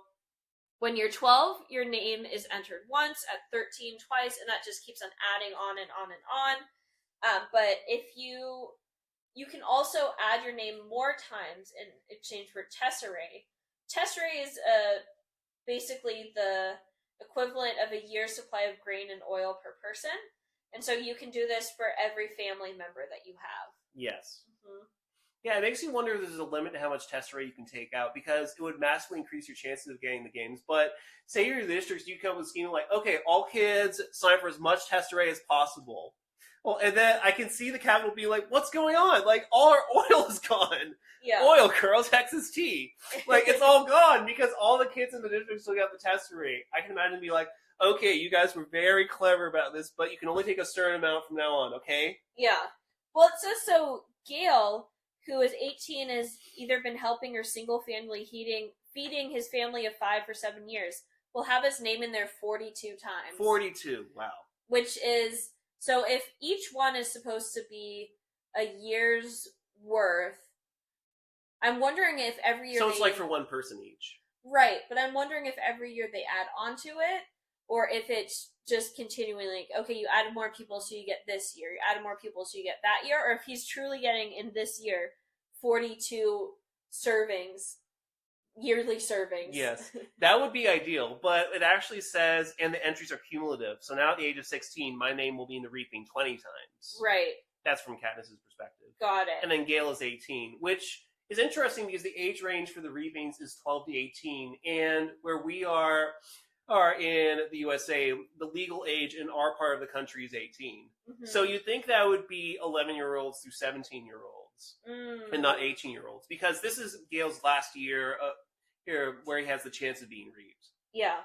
Speaker 2: when you're 12, your name is entered once, at 13 twice, and that just keeps on adding on and on and on. But if you can also add your name more times in exchange for tesserae. Tesserae is basically the equivalent of a year's supply of grain and oil per person. And so you can do this for every family member that you have.
Speaker 1: Yes.
Speaker 2: Mm-hmm.
Speaker 1: Yeah, it makes me wonder if there's a limit to how much tesserae you can take out, because it would massively increase your chances of getting the games. But say you're the districts, you come up with a scheme like, okay, all kids sign for as much tesserae as possible. Well, and then I can see the Capitol be like, what's going on? Like, all our oil is gone.
Speaker 2: Yeah.
Speaker 1: Oil, girl, Texas tea. Like, it's all gone because all the kids in the district still got the tesserae. I can imagine be like, okay, you guys were very clever about this, but you can only take a certain amount from now on, okay?
Speaker 2: Yeah. Well, it says so Gale, who is 18, has either been helping or single family feeding his family of 5 for 7 years, will have his name in there 42 times.
Speaker 1: 42, wow.
Speaker 2: Which is, so if each one is supposed to be a year's worth, I'm wondering if every year
Speaker 1: So it's like for one person each.
Speaker 2: Right, but I'm wondering if every year they add onto it, or if it's just continuing, like, okay, you added more people so you get this year, you added more people so you get that year, or if he's truly getting, in this year, 42 servings, yearly servings.
Speaker 1: Yes, that would be ideal, but it actually says, and the entries are cumulative, so now at the age of 16, my name will be in the Reaping 20 times.
Speaker 2: Right.
Speaker 1: That's from Katniss's perspective.
Speaker 2: Got it.
Speaker 1: And then Gale is 18, which is interesting because the age range for the Reapings is 12 to 18, and where we are in the USA, the legal age in our part of the country is 18. Mm-hmm. So you'd think that would be 11-year-olds through 17-year-olds, and not 18-year-olds, because this is Gale's last year here where he has the chance of being reaped.
Speaker 2: Yeah.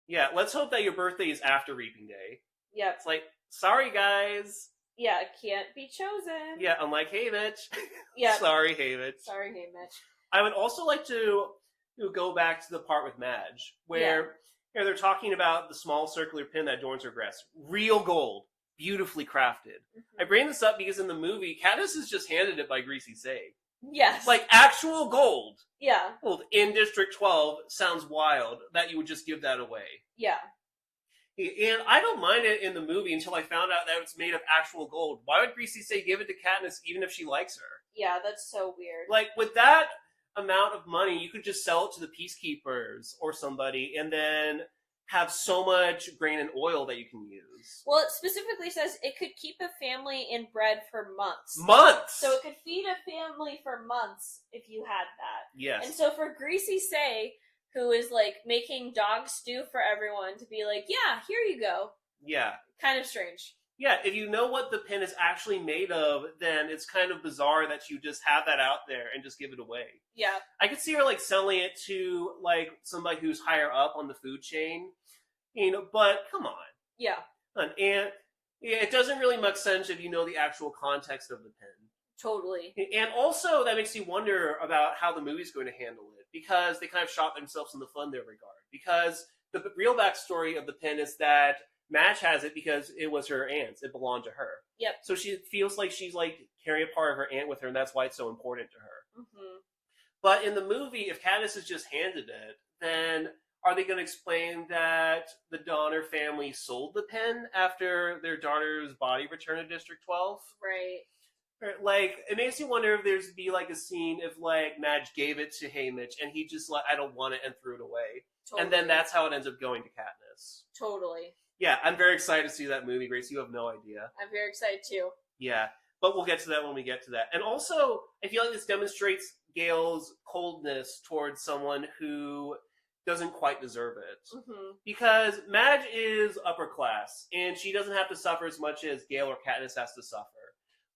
Speaker 1: Yeah, let's hope that your birthday is after Reaping Day.
Speaker 2: Yep.
Speaker 1: It's like, sorry guys.
Speaker 2: Yeah, can't be chosen.
Speaker 1: Yeah, unlike Hey Mitch.
Speaker 2: Yeah.
Speaker 1: Sorry, Hey Mitch.
Speaker 2: Sorry, Hey Mitch.
Speaker 1: I would also like to go back to the part with Madge, where they're talking about the small circular pin that adorns her breast. Real gold. Beautifully crafted. Mm-hmm. I bring this up because in the movie, Katniss is just handed it by Greasy Say.
Speaker 2: Yes.
Speaker 1: Like, actual gold.
Speaker 2: Yeah.
Speaker 1: Gold in District 12 sounds wild that you would just give that away.
Speaker 2: Yeah.
Speaker 1: And I don't mind it in the movie until I found out that it's made of actual gold. Why would Greasy Say give it to Katniss even if she likes her?
Speaker 2: Yeah, that's so weird.
Speaker 1: Like, with that amount of money, you could just sell it to the Peacekeepers or somebody and then have so much grain and oil that you can use.
Speaker 2: Well, it specifically says it could keep a family in bread for months.
Speaker 1: Months!
Speaker 2: So it could feed a family for months if you had that.
Speaker 1: Yes.
Speaker 2: And so for Greasy Say, who is, like, making dog stew for everyone, to be like, yeah, here you go.
Speaker 1: Yeah.
Speaker 2: Kind of strange.
Speaker 1: Yeah, if you know what the pin is actually made of, then it's kind of bizarre that you just have that out there and just give it away.
Speaker 2: Yeah.
Speaker 1: I could see her, like, selling it to, like, somebody who's higher up on the food chain, you know, but come on.
Speaker 2: Yeah.
Speaker 1: And Yeah, it doesn't really make sense if you know the actual context of the pen.
Speaker 2: Totally.
Speaker 1: And also, that makes you wonder about how the movie's going to handle it, because they kind of shot themselves in the foot in their regard. Because the real backstory of the pen is that Madge has it because it was her aunt's. It belonged to her.
Speaker 2: Yep.
Speaker 1: So she feels like she's like carrying a part of her aunt with her, and that's why it's so important to her.
Speaker 2: Mm-hmm.
Speaker 1: But in the movie, if Katniss has just handed it, then are they going to explain that the Donner family sold the pen after their daughter's body returned to District 12?
Speaker 2: Right.
Speaker 1: Like, it makes you wonder if there's be like a scene if like Madge gave it to Haymitch and he just like, I don't want it, and threw it away. Totally. And then that's how it ends up going to Katniss.
Speaker 2: Totally.
Speaker 1: Yeah, I'm very excited to see that movie, Grace. You have no idea.
Speaker 2: I'm very excited too.
Speaker 1: Yeah, but we'll get to that when we get to that. And also, I feel like this demonstrates Gale's coldness towards someone who doesn't quite deserve it.
Speaker 2: Mm-hmm.
Speaker 1: Because Madge is upper class, and she doesn't have to suffer as much as Gale or Katniss has to suffer.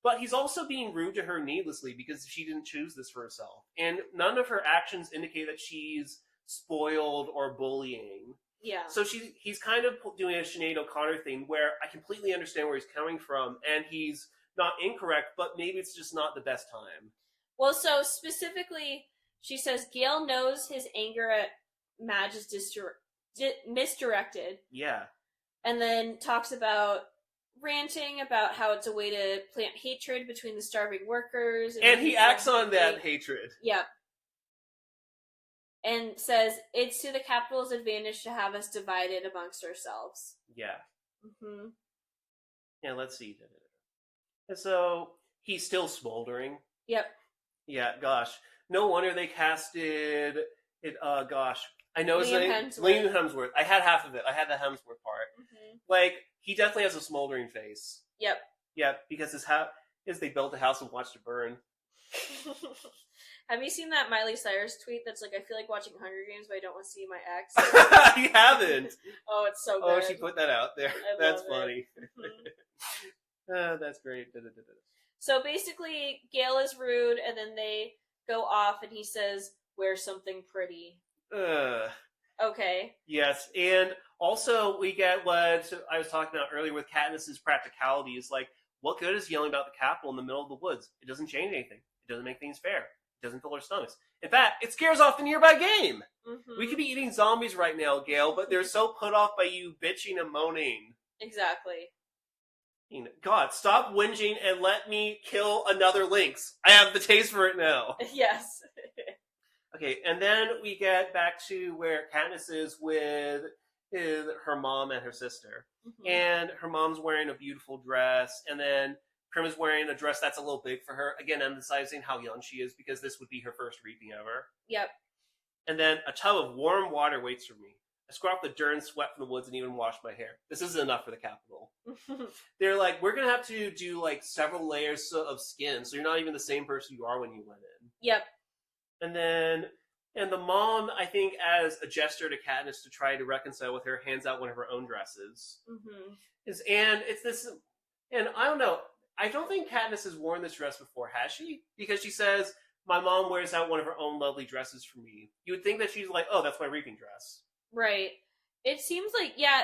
Speaker 1: But he's also being rude to her needlessly because she didn't choose this for herself. And none of her actions indicate that she's spoiled or bullying.
Speaker 2: Yeah.
Speaker 1: So he's kind of doing a Sinead O'Connor thing where I completely understand where he's coming from, and he's not incorrect, but maybe it's just not the best time.
Speaker 2: Well, so specifically, she says Gale knows his anger at Madge is misdirected.
Speaker 1: Yeah.
Speaker 2: And then talks about ranting about how it's a way to plant hatred between the starving workers.
Speaker 1: And he acts on that hatred.
Speaker 2: Yeah. And says, it's to the capital's advantage to have us divided amongst ourselves.
Speaker 1: Yeah.
Speaker 2: Mm-hmm.
Speaker 1: Yeah, let's see. And so, he's still smoldering.
Speaker 2: Yep.
Speaker 1: Yeah, gosh. No wonder they casted it, gosh. I know his name.
Speaker 2: Hemsworth.
Speaker 1: Liam Hemsworth. I had half of it. I had the Hemsworth part.
Speaker 2: Mm-hmm.
Speaker 1: Like, he definitely has a smoldering face.
Speaker 2: Yep.
Speaker 1: Yeah, because his house is they built a house and watched it burn.
Speaker 2: Have you seen that Miley Cyrus tweet that's like, I feel like watching Hunger Games, but I don't want to see my ex?
Speaker 1: You haven't.
Speaker 2: Oh, it's so good.
Speaker 1: Oh, she put that out there. That's funny.
Speaker 2: Mm-hmm.
Speaker 1: That's great.
Speaker 2: So basically, Gale is rude, and then they go off, and he says, wear something pretty. Okay.
Speaker 1: Yes, and also we get what I was talking about earlier with Katniss's practicality. Is like, what good is yelling about the Capitol in the middle of the woods? It doesn't change anything. It doesn't make things fair. It doesn't fill our stomachs. In fact, it scares off the nearby game.
Speaker 2: Mm-hmm.
Speaker 1: We could be eating zombies right now, Gale, but they're so put off by you bitching and moaning.
Speaker 2: Exactly.
Speaker 1: God, stop whinging and let me kill another lynx. I have the taste for it now.
Speaker 2: Yes.
Speaker 1: Okay, and then we get back to where Katniss is with her mom and her sister. Mm-hmm. And her mom's wearing a beautiful dress, and then Prim is wearing a dress that's a little big for her, again emphasizing how young she is because this would be her first reaping ever.
Speaker 2: Yep.
Speaker 1: And then a tub of warm water waits for me. I scrub off the dirt and sweat from the woods and even wash my hair. This isn't enough for the Capitol. They're like, we're going to have to do like several layers of skin, so you're not even the same person you are when you went in.
Speaker 2: Yep.
Speaker 1: And the mom, I think, as a gesture to Katniss to try to reconcile with her, hands out one of her own dresses.
Speaker 2: Mm-hmm.
Speaker 1: And it's this, and I don't know, I don't think Katniss has worn this dress before, has she? Because she says, my mom wears out one of her own lovely dresses for me. You would think that she's like, oh, that's my reaping dress.
Speaker 2: Right. It seems like, yeah,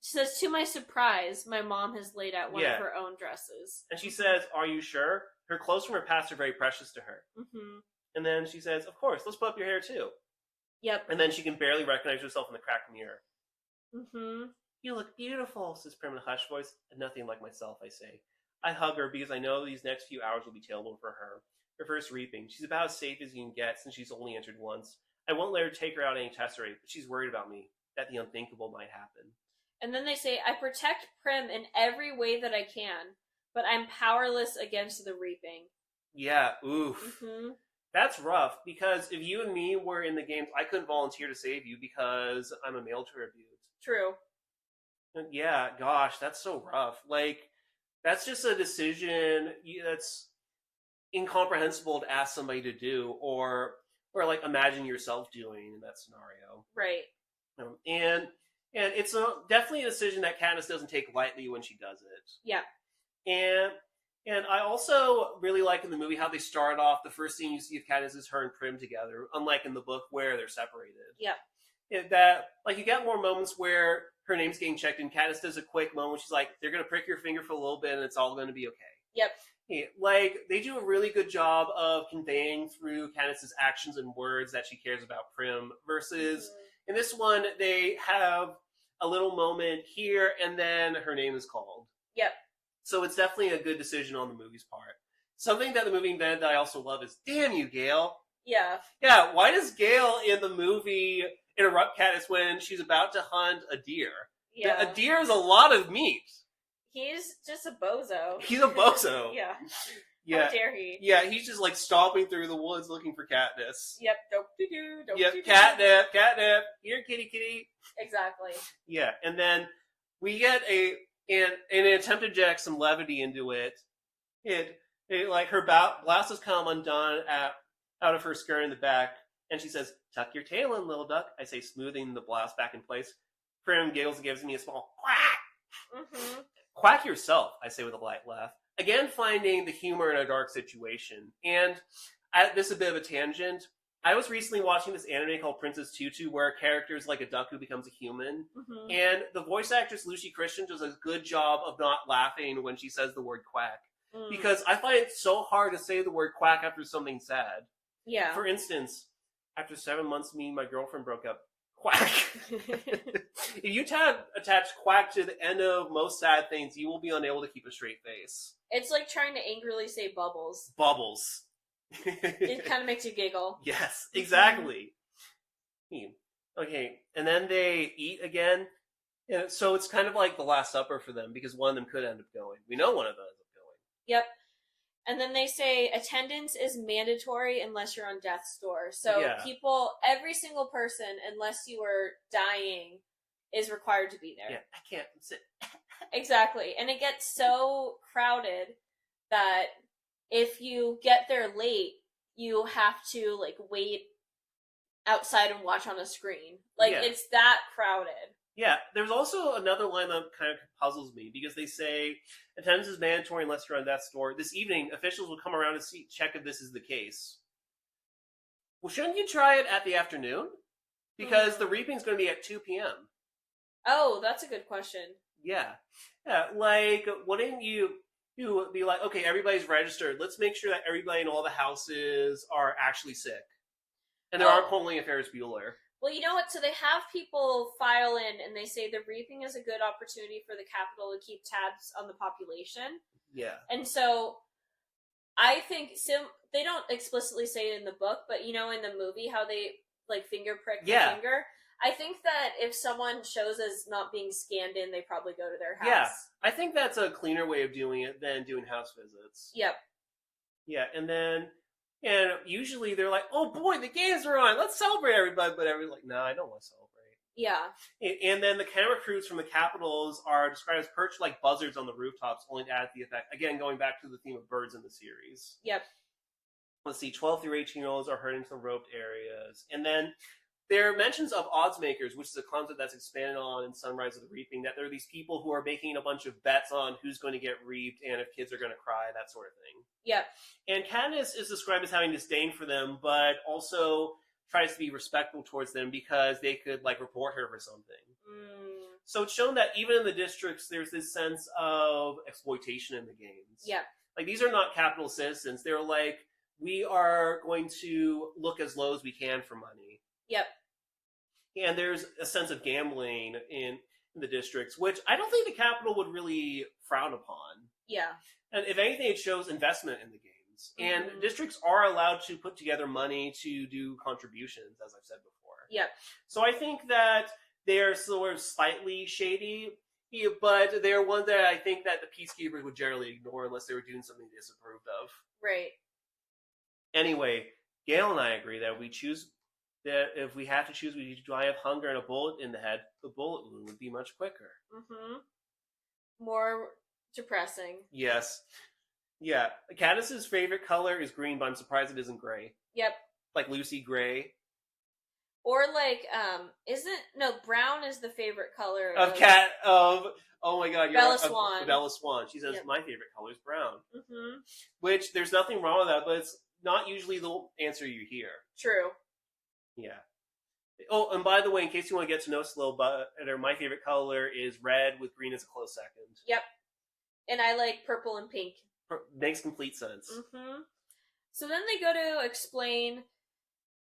Speaker 2: she says, to my surprise, my mom has laid out one of her own dresses.
Speaker 1: And she says, are you sure? Her clothes from her past are very precious to her.
Speaker 2: Mm-hmm.
Speaker 1: And then she says, of course, let's put up your hair too.
Speaker 2: Yep.
Speaker 1: And then she can barely recognize herself in the cracked mirror.
Speaker 2: Mm-hmm.
Speaker 1: You look beautiful, says Prim in a hushed voice. And nothing like myself, I say. I hug her because I know these next few hours will be terrible for her. Her first reaping. She's about as safe as you can get since she's only entered once. I won't let her take her out any tesserate, but she's worried about me. That the unthinkable might happen.
Speaker 2: And then they say, I protect Prim in every way that I can, but I'm powerless against the reaping.
Speaker 1: Yeah, oof.
Speaker 2: Mm-hmm.
Speaker 1: That's rough, because if you and me were in the games, I couldn't volunteer to save you because I'm a male tribute.
Speaker 2: True.
Speaker 1: And yeah, gosh, that's so rough. Like, that's just a decision that's incomprehensible to ask somebody to do, or like imagine yourself doing in that scenario.
Speaker 2: Right.
Speaker 1: And it's definitely a decision that Katniss doesn't take lightly when she does it.
Speaker 2: Yeah.
Speaker 1: And I also really like in the movie how they start off, the first scene you see of Katniss is her and Prim together, unlike in the book where they're separated.
Speaker 2: Yeah.
Speaker 1: that, like, you get more moments where her name's getting checked, and Katniss does a quick moment. She's like, "They're gonna prick your finger for a little bit, and it's all gonna be okay."
Speaker 2: Yep.
Speaker 1: Yeah, like, they do a really good job of conveying through Katniss's actions and words that she cares about Prim. Versus in this one, they have a little moment here, and then her name is called.
Speaker 2: Yep.
Speaker 1: So it's definitely a good decision on the movie's part. Something that the movie invented that I also love is, damn you, Gale.
Speaker 2: Yeah.
Speaker 1: Yeah, why does Gale in the movie interrupt Katniss when she's about to hunt a deer?
Speaker 2: Yeah.
Speaker 1: A deer is a lot of meat.
Speaker 2: He's just a bozo.
Speaker 1: He's a bozo.
Speaker 2: Yeah.
Speaker 1: Yeah.
Speaker 2: How dare he?
Speaker 1: Yeah, he's just like stomping through the woods looking for Katniss.
Speaker 2: Yep. Dope-de-doo.
Speaker 1: Yep. Catnip. Here, kitty.
Speaker 2: Exactly.
Speaker 1: Yeah, and then we get an attempt to inject some levity into it. It like her blouses come undone out of her skirt in the back, and she says, "Tuck your tail in, little duck." I say, smoothing the blouse back in place. Prim giggles and gives me a small quack.
Speaker 2: Mm-hmm.
Speaker 1: Quack yourself, I say with a light laugh. Again, finding the humor in a dark situation. And this is a bit of a tangent. I was recently watching this anime called Princess Tutu, where a character is like a duck who becomes a human.
Speaker 2: Mm-hmm.
Speaker 1: And the voice actress Lucy Christian does a good job of not laughing when she says the word quack. Because I find it so hard to say the word quack after something sad.
Speaker 2: Yeah.
Speaker 1: For instance, after 7 months, me and my girlfriend broke up. Quack. If you attach quack to the end of most sad things, you will be unable to keep a straight face.
Speaker 2: It's like trying to angrily say bubbles.
Speaker 1: Bubbles.
Speaker 2: It kind of makes you giggle.
Speaker 1: Yes, exactly. Okay, and then they eat again. And so it's kind of like the Last Supper for them, because one of them could end up going. We know one of them ends up going.
Speaker 2: Yep. And then they say attendance is mandatory unless you're on death's door. So people, every single person, unless you are dying, is required to be there.
Speaker 1: Yeah, I can't sit.
Speaker 2: Exactly. And it gets so crowded that if you get there late, you have to like wait outside and watch on a screen. Like it's that crowded.
Speaker 1: Yeah, there's also another line that kind of puzzles me, because they say attendance is mandatory unless you're on death's door. This evening, officials will come around to check if this is the case. Well, shouldn't you try it at the afternoon? Because the reaping's going to be at 2 p.m.
Speaker 2: Oh, that's a good question.
Speaker 1: Yeah, like, wouldn't you would be like, okay, everybody's registered. Let's make sure that everybody in all the houses are actually sick. And there aren't polling a Ferris Bueller.
Speaker 2: Well, you know what? So they have people file in, and they say the reaping is a good opportunity for the Capitol to keep tabs on the population.
Speaker 1: Yeah.
Speaker 2: And so I think they don't explicitly say it in the book, but you know in the movie how they like finger prick the finger? I think that if someone shows as not being scanned in, they probably go to their house.
Speaker 1: Yeah, I think that's a cleaner way of doing it than doing house visits.
Speaker 2: Yep.
Speaker 1: Yeah, and usually they're like, "Oh boy, the games are on! Let's celebrate, everybody!" But everybody's like, "No, I don't want to celebrate."
Speaker 2: Yeah.
Speaker 1: And then the camera crews from the Capitals are described as perched like buzzards on the rooftops, only to add the effect. Again, going back to the theme of birds in the series.
Speaker 2: Yep.
Speaker 1: Let's see, 12 through 18-year-olds are herded into the roped areas, and then there are mentions of odds makers, which is a concept that's expanded on in Sunrise of the Reaping, that there are these people who are making a bunch of bets on who's going to get reaped and if kids are going to cry, that sort of thing.
Speaker 2: Yep.
Speaker 1: And Katniss is described as having disdain for them, but also tries to be respectful towards them because they could, like, report her for something. So it's shown that even in the districts, there's this sense of exploitation in the games.
Speaker 2: Yep.
Speaker 1: Like, these are not capital citizens. They're like, we are going to look as low as we can for money.
Speaker 2: Yep.
Speaker 1: And there's a sense of gambling in the districts, which I don't think the Capitol would really frown upon.
Speaker 2: Yeah.
Speaker 1: And if anything, it shows investment in the games. And districts are allowed to put together money to do contributions, as I've said before.
Speaker 2: Yep.
Speaker 1: So I think that they're sort of slightly shady, but they're ones that I think that the Peacekeepers would generally ignore unless they were doing something they disapproved of.
Speaker 2: Right.
Speaker 1: Anyway, Gail and I agree that that if we have to choose, we die of hunger and a bullet in the head, the bullet wound would be much quicker.
Speaker 2: More depressing.
Speaker 1: Yes. Yeah. Katniss's favorite color is green, but I'm surprised it isn't gray.
Speaker 2: Yep.
Speaker 1: Like Lucy Gray.
Speaker 2: Or like, brown is the favorite color
Speaker 1: of oh my god,
Speaker 2: Bella Swan.
Speaker 1: Bella Swan. She says, my favorite color is brown. Which, there's nothing wrong with that, but it's not usually the answer you hear.
Speaker 2: True.
Speaker 1: Yeah. Oh, and by the way, in case you want to get to know us a little better, my favorite color is red with green as a close second.
Speaker 2: Yep. And I like purple and pink.
Speaker 1: Makes complete sense.
Speaker 2: Mm-hmm. So then they go to explain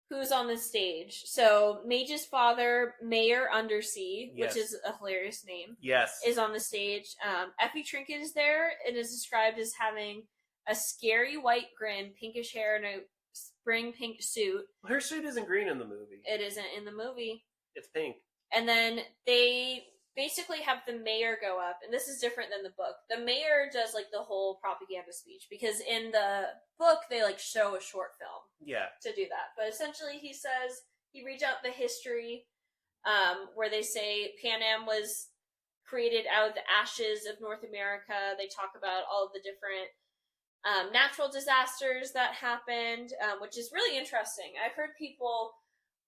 Speaker 2: who's on the stage. So Mage's father, Mayor Undersea,
Speaker 1: Yes.
Speaker 2: which is a hilarious name,
Speaker 1: Yes.
Speaker 2: is on the stage. Effie Trinket is there. It is described as having a scary white grin, pinkish hair, and a spring pink suit.
Speaker 1: Her suit isn't green in the movie.
Speaker 2: It isn't in the movie.
Speaker 1: It's pink.
Speaker 2: And then they basically have the mayor go up, and this is different than the book. The mayor does like the whole propaganda speech, because in the book they like show a short film to do that. But essentially he reads out the history, where they say Pan Am was created out of the ashes of North America. They talk about all of the different natural disasters that happened, which is really interesting. I've heard people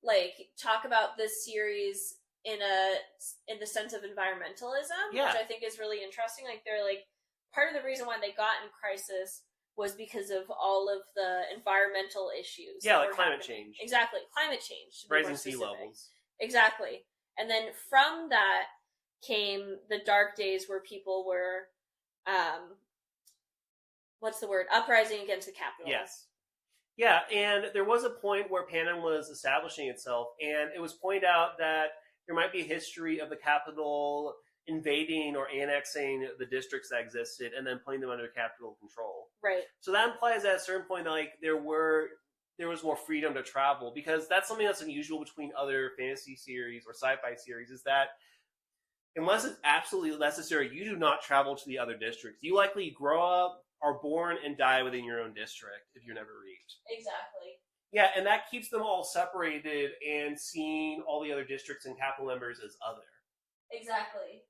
Speaker 2: like talk about this series in the sense of environmentalism, which I think is really interesting. Like they're like, part of the reason why they got in crisis was because of all of the environmental issues.
Speaker 1: Yeah, like climate change.
Speaker 2: Exactly, climate change.
Speaker 1: Rising sea levels.
Speaker 2: Exactly. And then from that came the dark days where people were, uprising against the Capitol.
Speaker 1: Yes. Yeah, and there was a point where Pan Am was establishing itself, and it was pointed out that there might be a history of the Capitol invading or annexing the districts that existed and then putting them under capital control.
Speaker 2: Right.
Speaker 1: So that implies at a certain point that like there was more freedom to travel, because that's something that's unusual between other fantasy series or sci-fi series, is that unless it's absolutely necessary, you do not travel to the other districts. You likely grow up, are born, and die within your own district if you're never reached.
Speaker 2: Exactly.
Speaker 1: Yeah, and that keeps them all separated and seeing all the other districts and capital members as other.
Speaker 2: Exactly.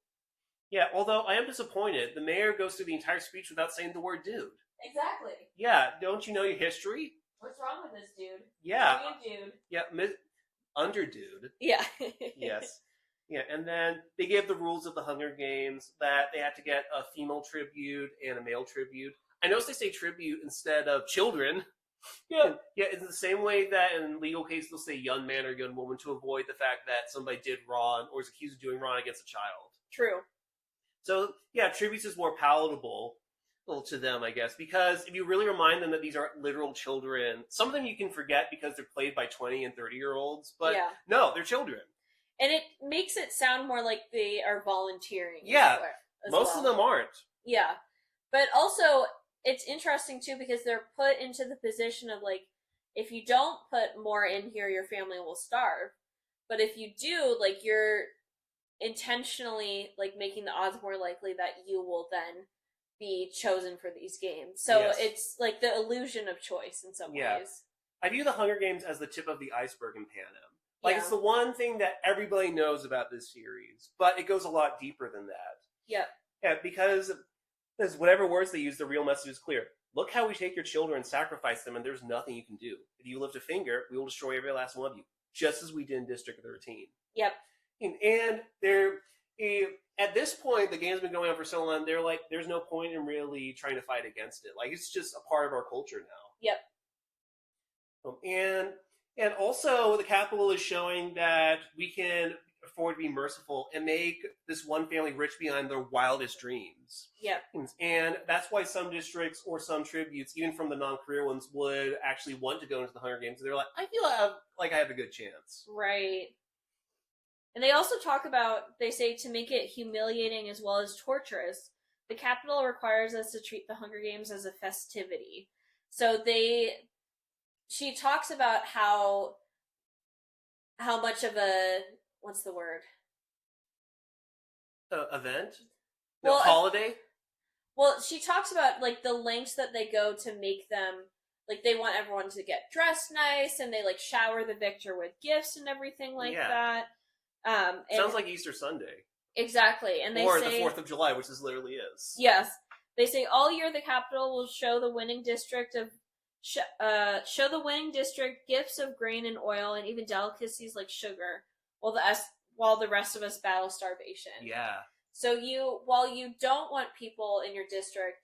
Speaker 1: Yeah, although I am disappointed. The mayor goes through the entire speech without saying the word dude.
Speaker 2: Exactly.
Speaker 1: Yeah, don't you know your history?
Speaker 2: What's wrong with this dude?
Speaker 1: Yeah.
Speaker 2: Dude.
Speaker 1: Yeah, underdude.
Speaker 2: Yeah.
Speaker 1: Yes. Yeah, and then they gave the rules of the Hunger Games that they had to get a female tribute and a male tribute. I noticed they say tribute instead of children. Yeah. Yeah, it's the same way that in legal cases they'll say young man or young woman to avoid the fact that somebody did wrong or is accused of doing wrong against a child.
Speaker 2: True.
Speaker 1: So, yeah, tributes is more palatable to them, I guess, because if you really remind them that these aren't literal children, some of them you can forget because they're played by 20 and 30-year-olds, but no, they're children.
Speaker 2: And it makes it sound more like they are volunteering.
Speaker 1: Yeah, most of them aren't.
Speaker 2: Yeah, but also it's interesting too because they're put into the position of like, if you don't put more in here, your family will starve. But if you do, like, you're intentionally like making the odds more likely that you will then be chosen for these games. So it's like the illusion of choice in some ways.
Speaker 1: I view the Hunger Games as the tip of the iceberg in Pan Am. Like, it's the one thing that everybody knows about this series, but it goes a lot deeper than that.
Speaker 2: Yep.
Speaker 1: Yeah, because whatever words they use, the real message is clear. Look how we take your children and sacrifice them, and there's nothing you can do. If you lift a finger, we will destroy every last one of you, just as we did in District 13.
Speaker 2: Yep.
Speaker 1: And they're at this point, the game's been going on for so long, they're like, there's no point in really trying to fight against it. Like, it's just a part of our culture now.
Speaker 2: Yep.
Speaker 1: And also, the Capitol is showing that we can afford to be merciful and make this one family rich beyond their wildest dreams.
Speaker 2: Yep.
Speaker 1: And that's why some districts or some tributes, even from the non-career ones, would actually want to go into the Hunger Games. They're like, I feel I have a good chance.
Speaker 2: Right. And they also talk about, they say, to make it humiliating as well as torturous, the Capitol requires us to treat the Hunger Games as a festivity. So she talks about how much of a, what's the word?
Speaker 1: Event?
Speaker 2: Well,
Speaker 1: holiday?
Speaker 2: Well, she talks about, like, the lengths that they go to make them, like, they want everyone to get dressed nice, and they, like, shower the victor with gifts and everything like that.
Speaker 1: Sounds like Easter Sunday.
Speaker 2: Exactly. And they
Speaker 1: say,
Speaker 2: the
Speaker 1: 4th of July, which this literally is.
Speaker 2: Yes. They say all year the Capitol will show the winning district gifts of grain and oil and even delicacies like sugar, while the rest of us battle starvation.
Speaker 1: Yeah.
Speaker 2: So while you don't want people in your district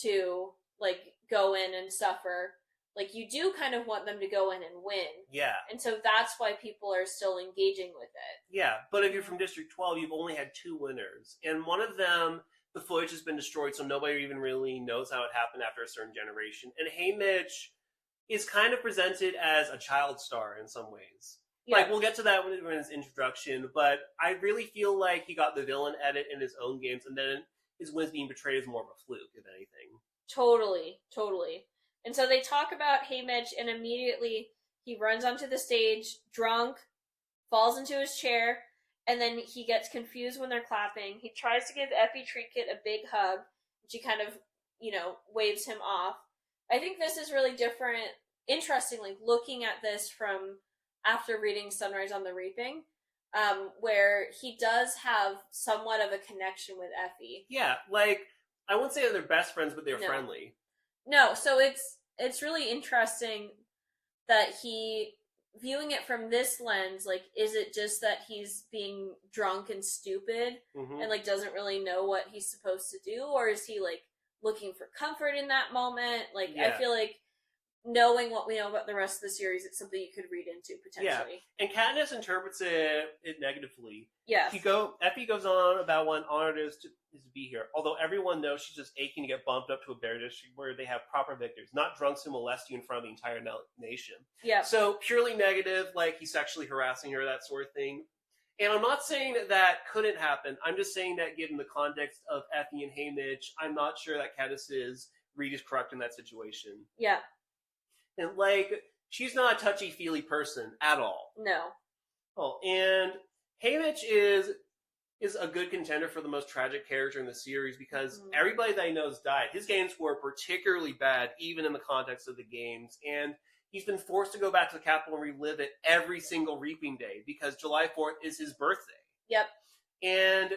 Speaker 2: to like go in and suffer, Like, you do kind of want them to go in and win.
Speaker 1: Yeah.
Speaker 2: And so that's why people are still engaging with it.
Speaker 1: Yeah, but if you're from District 12, you've only had 2 winners. And one of them, the footage has been destroyed, so nobody even really knows how it happened after a certain generation. And Haymitch is kind of presented as a child star in some ways.
Speaker 2: Yeah.
Speaker 1: Like, we'll get to that when his introduction, but I really feel like he got the villain edit in his own games, and then his wins being portrayed as more of a fluke, if anything.
Speaker 2: Totally. And so they talk about Haymitch, and immediately he runs onto the stage, drunk, falls into his chair, and then he gets confused when they're clapping. He tries to give Effie Trinket a big hug. She kind of, waves him off. I think this is really different, interestingly, looking at this from after reading Sunrise on the Reaping, where he does have somewhat of a connection with Effie.
Speaker 1: Yeah, like, I wouldn't say that they're best friends, but they're friendly.
Speaker 2: No, so it's really interesting that he, viewing it from this lens, like, is it just that he's being drunk and stupid and, like, doesn't really know what he's supposed to do? Or is he, like, looking for comfort in that moment? Like, yeah. I feel like knowing what we know about the rest of the series, it's something you could read into, potentially.
Speaker 1: Yeah, and Katniss interprets it negatively.
Speaker 2: Yeah.
Speaker 1: Effie goes on about what an honor it is to be here, although everyone knows she's just aching to get bumped up to a bear district where they have proper victors, not drunks who molest you in front of the entire nation.
Speaker 2: Yeah.
Speaker 1: So, purely negative, like he's sexually harassing her, that sort of thing. And I'm not saying that couldn't happen. I'm just saying that given the context of Effie and Haymitch, I'm not sure that Katniss's read is correct in that situation.
Speaker 2: Yeah.
Speaker 1: And, like, she's not a touchy-feely person at all.
Speaker 2: No.
Speaker 1: Oh, and Haymitch is a good contender for the most tragic character in the series because everybody that he knows died. His games were particularly bad, even in the context of the games, and he's been forced to go back to the capital and relive it every single Reaping Day because July 4th is his birthday.
Speaker 2: Yep.
Speaker 1: And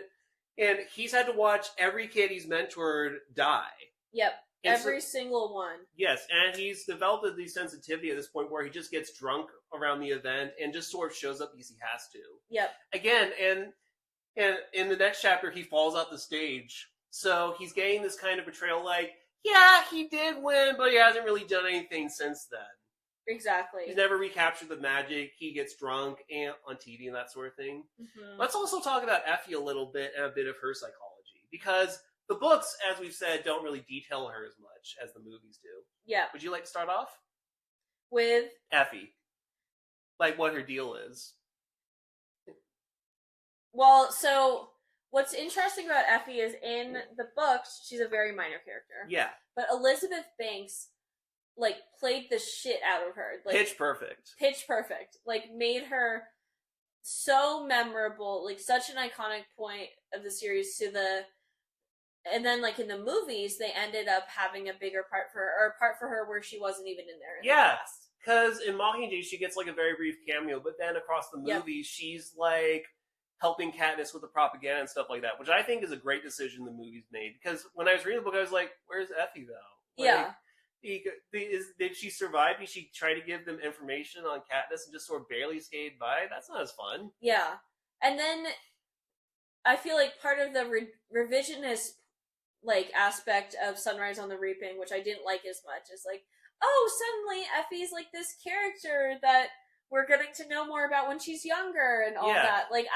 Speaker 1: he's had to watch every kid he's mentored die.
Speaker 2: Yep. Every single one. Yes,
Speaker 1: and he's developed a sensitivity at this point where he just gets drunk around the event and just sort of shows up because he has to.
Speaker 2: Yep.
Speaker 1: Again, and in the next chapter, he falls off the stage. So he's getting this kind of portrayal like, yeah, he did win, but he hasn't really done anything since then.
Speaker 2: Exactly.
Speaker 1: He's never recaptured the magic. He gets drunk and on TV and that sort of thing. Mm-hmm. Let's also talk about Effie a little bit and a bit of her psychology because the books, as we've said, don't really detail her as much as the movies do.
Speaker 2: Yeah.
Speaker 1: Would you like to start off?
Speaker 2: With?
Speaker 1: Effie. Like, what her deal is.
Speaker 2: Well, so, what's interesting about Effie is in the books, she's a very minor character.
Speaker 1: Yeah.
Speaker 2: But Elizabeth Banks, like, played the shit out of her. Like,
Speaker 1: Pitch perfect.
Speaker 2: Pitch perfect. Like, made her so memorable, like, such an iconic point of the series and then, like, in the movies, they ended up having a bigger part for her, or a part for her where she wasn't even in there.
Speaker 1: Yeah, because in Mockingjay, she gets, like, a very brief cameo, but then across the movies, she's, like, helping Katniss with the propaganda and stuff like that, which I think is a great decision the movies made, because when I was reading the book, I was like, where's Effie, though? Like, did she survive? Did she try to give them information on Katniss and just sort of barely skate by? That's not as fun.
Speaker 2: Yeah. And then I feel like part of the revisionist like aspect of Sunrise on the Reaping, which I didn't like as much, is like, oh, suddenly Effie's like this character that we're getting to know more about when she's younger and all that. Like,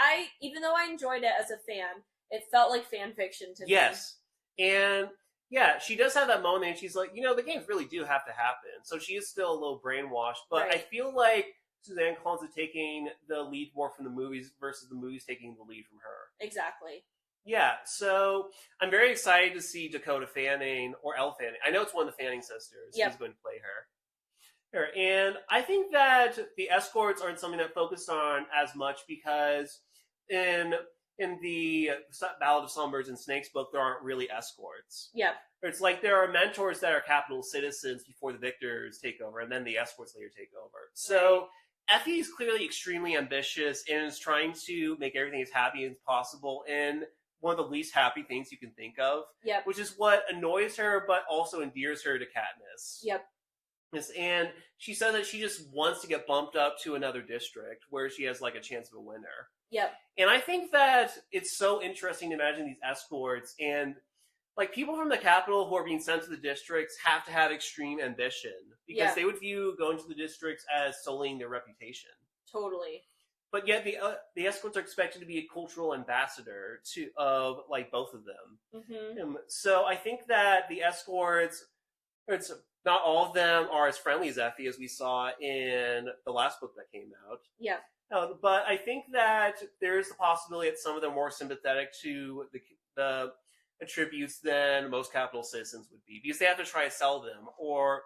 Speaker 2: even though I enjoyed it as a fan, it felt like fan fiction to me.
Speaker 1: Yes. And yeah, she does have that moment and she's like, the games really do have to happen. So she is still a little brainwashed, but I feel like Suzanne Collins is taking the lead more from the movies versus the movies taking the lead from her.
Speaker 2: Exactly.
Speaker 1: Yeah, so I'm very excited to see Dakota Fanning, or Elle Fanning. I know it's one of the Fanning sisters who's going to play her. And I think that the escorts aren't something that focused on as much because in the Ballad of Songbirds and Snakes book, there aren't really escorts.
Speaker 2: Yeah.
Speaker 1: It's like there are mentors that are capital citizens before the victors take over, and then the escorts later take over. So Effie is clearly extremely ambitious and is trying to make everything as happy as possible in one of the least happy things you can think of.
Speaker 2: Yep.
Speaker 1: Which is what annoys her, but also endears her to Katniss.
Speaker 2: Yep.
Speaker 1: And she says that she just wants to get bumped up to another district where she has like a chance of a winner.
Speaker 2: Yep.
Speaker 1: And I think that it's so interesting to imagine these escorts and like people from the capital who are being sent to the districts have to have extreme ambition because they would view going to the districts as sullying their reputation.
Speaker 2: Totally.
Speaker 1: But yet the escorts are expected to be a cultural ambassador of like both of them.
Speaker 2: Mm-hmm.
Speaker 1: So I think that the escorts, it's not all of them are as friendly as Effie as we saw in the last book that came out.
Speaker 2: Yeah.
Speaker 1: But I think that there's the possibility that some of them are more sympathetic to the attributes than most capital citizens would be because they have to try to sell them or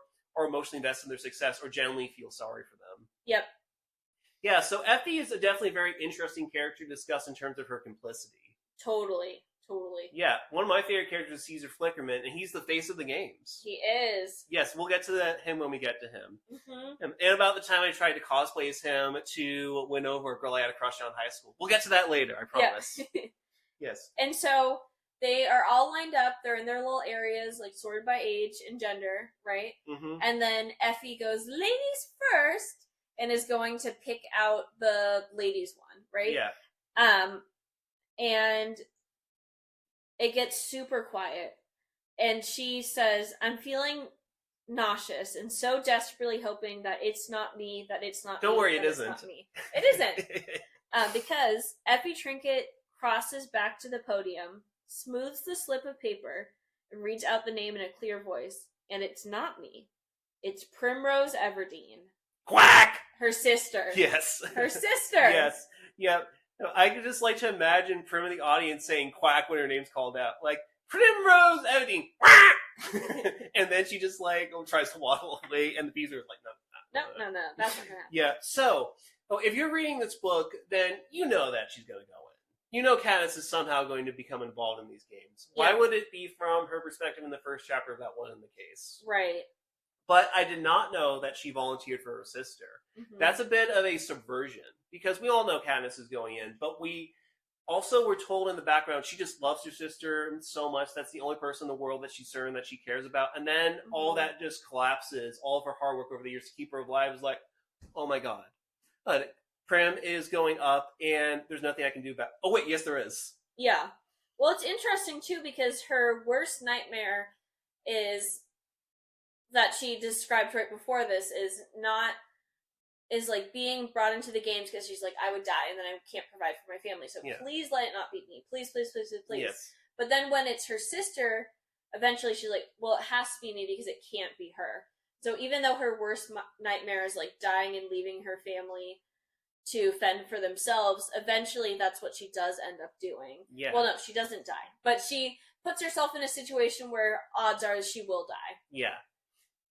Speaker 1: emotionally invest in their success or genuinely feel sorry for them.
Speaker 2: Yep.
Speaker 1: Yeah, so Effie is definitely a very interesting character to discuss in terms of her complicity.
Speaker 2: Totally.
Speaker 1: Yeah, one of my favorite characters is Caesar Flickerman, and he's the face of the games.
Speaker 2: He is.
Speaker 1: Yes, we'll get to him when we get to him.
Speaker 2: Mm-hmm.
Speaker 1: And about the time I tried to cosplay as him to win over a girl I had a crush on in high school. We'll get to that later, I promise.
Speaker 2: Yeah.
Speaker 1: Yes.
Speaker 2: And so they are all lined up. They're in their little areas, like sorted by age and gender, right?
Speaker 1: Mm-hmm.
Speaker 2: And then Effie goes, ladies first, and is going to pick out the ladies one, right?
Speaker 1: Yeah.
Speaker 2: And it gets super quiet. And she says, I'm feeling nauseous and so desperately hoping that it's not me, that it's not
Speaker 1: Don't
Speaker 2: me.
Speaker 1: worry,
Speaker 2: that
Speaker 1: it
Speaker 2: it's
Speaker 1: isn't.
Speaker 2: Not me. It isn't. Because Effie Trinket crosses back to the podium, smooths the slip of paper, and reads out the name in a clear voice. And it's not me. It's Primrose Everdeen.
Speaker 1: Quack!
Speaker 2: Her sister.
Speaker 1: Yes.
Speaker 2: Her sister.
Speaker 1: Yes. Yep. I could just like to imagine Prim in the audience saying quack when her name's called out. Like, Primrose Everdeen! Quack! And then she just like tries to waddle away, and the bees are like,
Speaker 2: No, that's not gonna happen.
Speaker 1: Yeah, so, if you're reading this book, then you know that she's going to go in. You know Katniss is somehow going to become involved in these games. Why would it be from her perspective in the first chapter if that wasn't the case?
Speaker 2: Right.
Speaker 1: But I did not know that she volunteered for her sister. Mm-hmm. That's a bit of a subversion, because we all know Katniss is going in, but we also were told in the background she just loves her sister so much. That's the only person in the world that she's certain that she cares about. And then all that just collapses. All of her hard work over the years to keep her alive is like, oh my god. Prim is going up, and there's nothing I can do about it. Oh wait, yes there is.
Speaker 2: Yeah. Well, it's interesting too, because her worst nightmare is that she described right before this is like being brought into the games because she's like, I would die and then I can't provide for my family. So please let it not be me. Please.
Speaker 1: Yes.
Speaker 2: But then when it's her sister, eventually she's like, well, it has to be me because it can't be her. So even though her worst nightmare is like dying and leaving her family to fend for themselves, eventually that's what she does end up doing.
Speaker 1: Yeah.
Speaker 2: Well, no, she doesn't die. But she puts herself in a situation where odds are she will die.
Speaker 1: Yeah.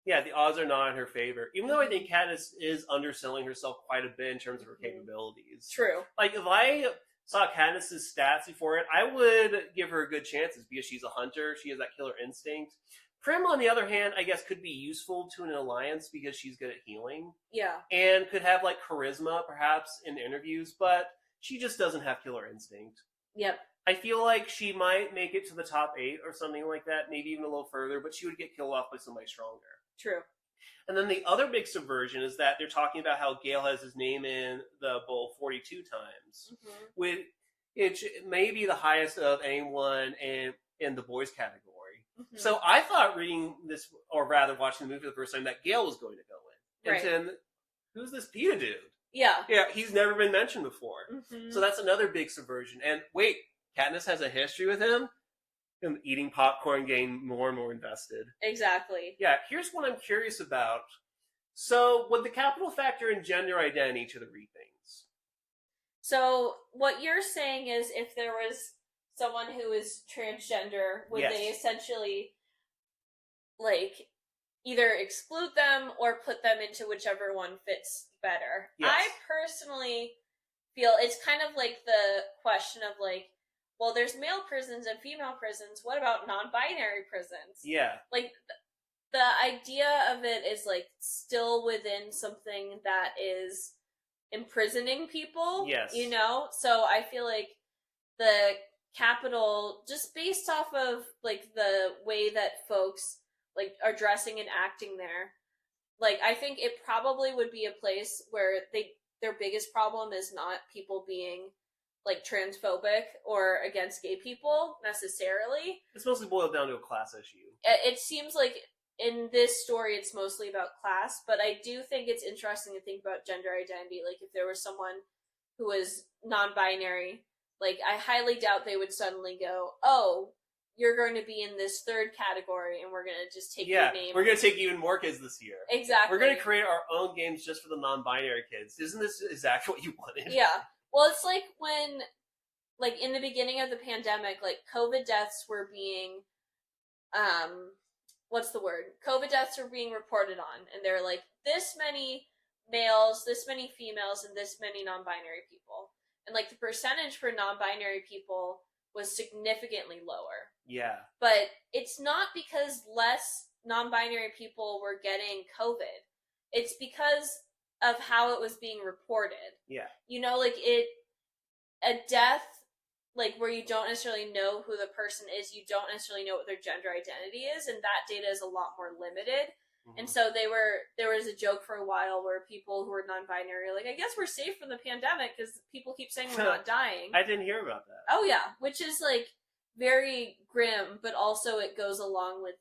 Speaker 1: Yeah, the odds are not in her favor. Even though I think Katniss is underselling herself quite a bit in terms of her capabilities.
Speaker 2: True.
Speaker 1: Like, if I saw Katniss's stats before it, I would give her good chances because she's a hunter. She has that killer instinct. Prim, on the other hand, I guess could be useful to an alliance because she's good at healing.
Speaker 2: Yeah.
Speaker 1: And could have, like, charisma, perhaps, in interviews, but she just doesn't have killer instinct.
Speaker 2: Yep.
Speaker 1: I feel like she might make it to the top 8 or something like that, maybe even a little further, but she would get killed off by somebody stronger.
Speaker 2: True.
Speaker 1: And then the other big subversion is that they're talking about how Gale has his name in the bowl 42 times, which may be the highest of anyone in the boys category. Mm-hmm. So I thought reading this, or rather watching the movie for the first time, that Gale was going to go in.
Speaker 2: Right.
Speaker 1: And then, who's this PETA dude?
Speaker 2: Yeah.
Speaker 1: Yeah, he's never been mentioned before.
Speaker 2: Mm-hmm.
Speaker 1: So that's another big subversion. And wait, Katniss has a history with him? And eating popcorn, getting more and more invested.
Speaker 2: Exactly.
Speaker 1: Yeah, here's what I'm curious about. So, would the capital factor in gender identity to the read things?
Speaker 2: So, what you're saying is if there was someone who is transgender, would they essentially, like, either exclude them or put them into whichever one fits better?
Speaker 1: Yes.
Speaker 2: I personally feel it's kind of like the question of, like, well, there's male prisons and female prisons. What about non-binary prisons?
Speaker 1: Yeah.
Speaker 2: Like, the idea of it is, like, still within something that is imprisoning people.
Speaker 1: Yes.
Speaker 2: You know? So I feel like the capital, just based off of, like, the way that folks, like, are dressing and acting there, like, I think it probably would be a place where their biggest problem is not people being, like transphobic or against gay people necessarily.
Speaker 1: It's mostly boiled down to a class issue.
Speaker 2: It seems like in this story it's mostly about class, but I do think it's interesting to think about gender identity. Like if there was someone who was non-binary, like I highly doubt they would suddenly go, oh, you're going to be in this third category and we're going to just take your name.
Speaker 1: We're going to take even more kids this year.
Speaker 2: Exactly.
Speaker 1: We're going to create our own games just for the non-binary kids. Isn't this exactly what you wanted?
Speaker 2: Yeah. Well, it's like when, like in the beginning of the pandemic, like COVID deaths were being, what's the word? COVID deaths were being reported on, and they're like, this many males, this many females, and this many non-binary people. And like the percentage for non-binary people was significantly lower.
Speaker 1: Yeah.
Speaker 2: But it's not because less non-binary people were getting COVID. It's because of how it was being reported.
Speaker 1: Yeah.
Speaker 2: You know, like a death, like where you don't necessarily know who the person is, you don't necessarily know what their gender identity is, and that data is a lot more limited. Mm-hmm. And so there was a joke for a while where people who were non-binary are like, I guess we're safe from the pandemic because people keep saying we're not dying.
Speaker 1: I didn't hear about that.
Speaker 2: Oh yeah, which is like very grim, but also it goes along with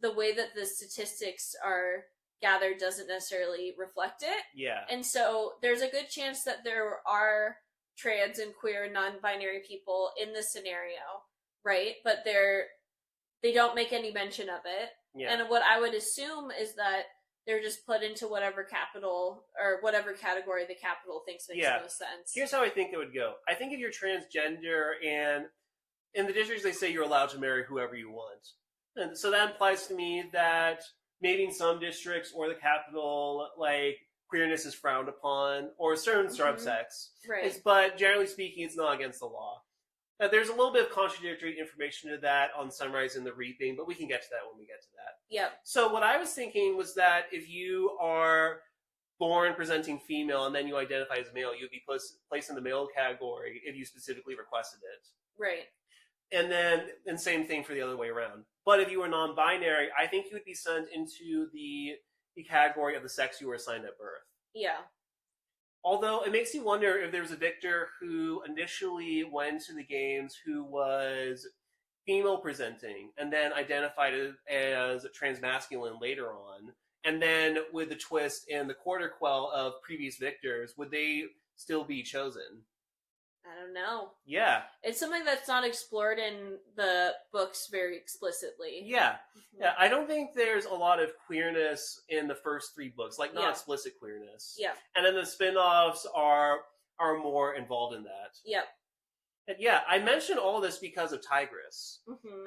Speaker 2: the way that the statistics are gathered doesn't necessarily reflect it.
Speaker 1: Yeah.
Speaker 2: And so there's a good chance that there are trans and queer non-binary people in this scenario, right? But they don't make any mention of it. Yeah. And what I would assume is that they're just put into whatever capital or whatever category the capital thinks makes most sense.
Speaker 1: Here's how I think it would go. I think if you're transgender and in the districts they say you're allowed to marry whoever you want. And so that implies to me that maybe in some districts or the capital, like, queerness is frowned upon, or certain subsects.
Speaker 2: Right.
Speaker 1: But generally speaking, it's not against the law. Now, there's a little bit of contradictory information to that on Sunrise and the Reaping, but we can get to that when we get to that.
Speaker 2: Yep.
Speaker 1: So what I was thinking was that if you are born presenting female and then you identify as male, you'd be placed in the male category if you specifically requested it.
Speaker 2: Right.
Speaker 1: And same thing for the other way around. But if you were non-binary, I think you would be sent into the category of the sex you were assigned at birth.
Speaker 2: Yeah.
Speaker 1: Although it makes you wonder if there was a victor who initially went to the games who was female presenting and then identified as transmasculine later on, and then with the twist and the quarter quell of previous victors, would they still be chosen?
Speaker 2: I don't know.
Speaker 1: Yeah.
Speaker 2: It's something that's not explored in the books very explicitly.
Speaker 1: Yeah. Mm-hmm. Yeah. I don't think there's a lot of queerness in the first three books, like not explicit queerness.
Speaker 2: Yeah.
Speaker 1: And then the spin-offs are more involved in that.
Speaker 2: Yep.
Speaker 1: And yeah, I mention all this because of Tigress,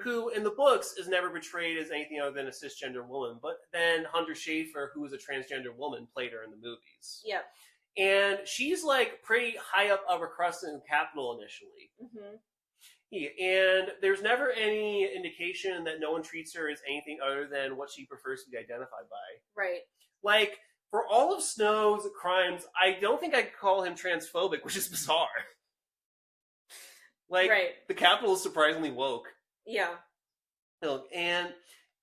Speaker 1: who in the books is never portrayed as anything other than a cisgender woman, but then Hunter Schafer, who is a transgender woman, played her in the movies.
Speaker 2: Yep.
Speaker 1: And she's like pretty high up upper crust in the capital initially. Mm-hmm. Yeah, and there's never any indication that no one treats her as anything other than what she prefers to be identified by.
Speaker 2: Right.
Speaker 1: Like, for all of Snow's crimes, I don't think I'd call him transphobic, which is bizarre. Like, the capital is surprisingly woke.
Speaker 2: Yeah.
Speaker 1: And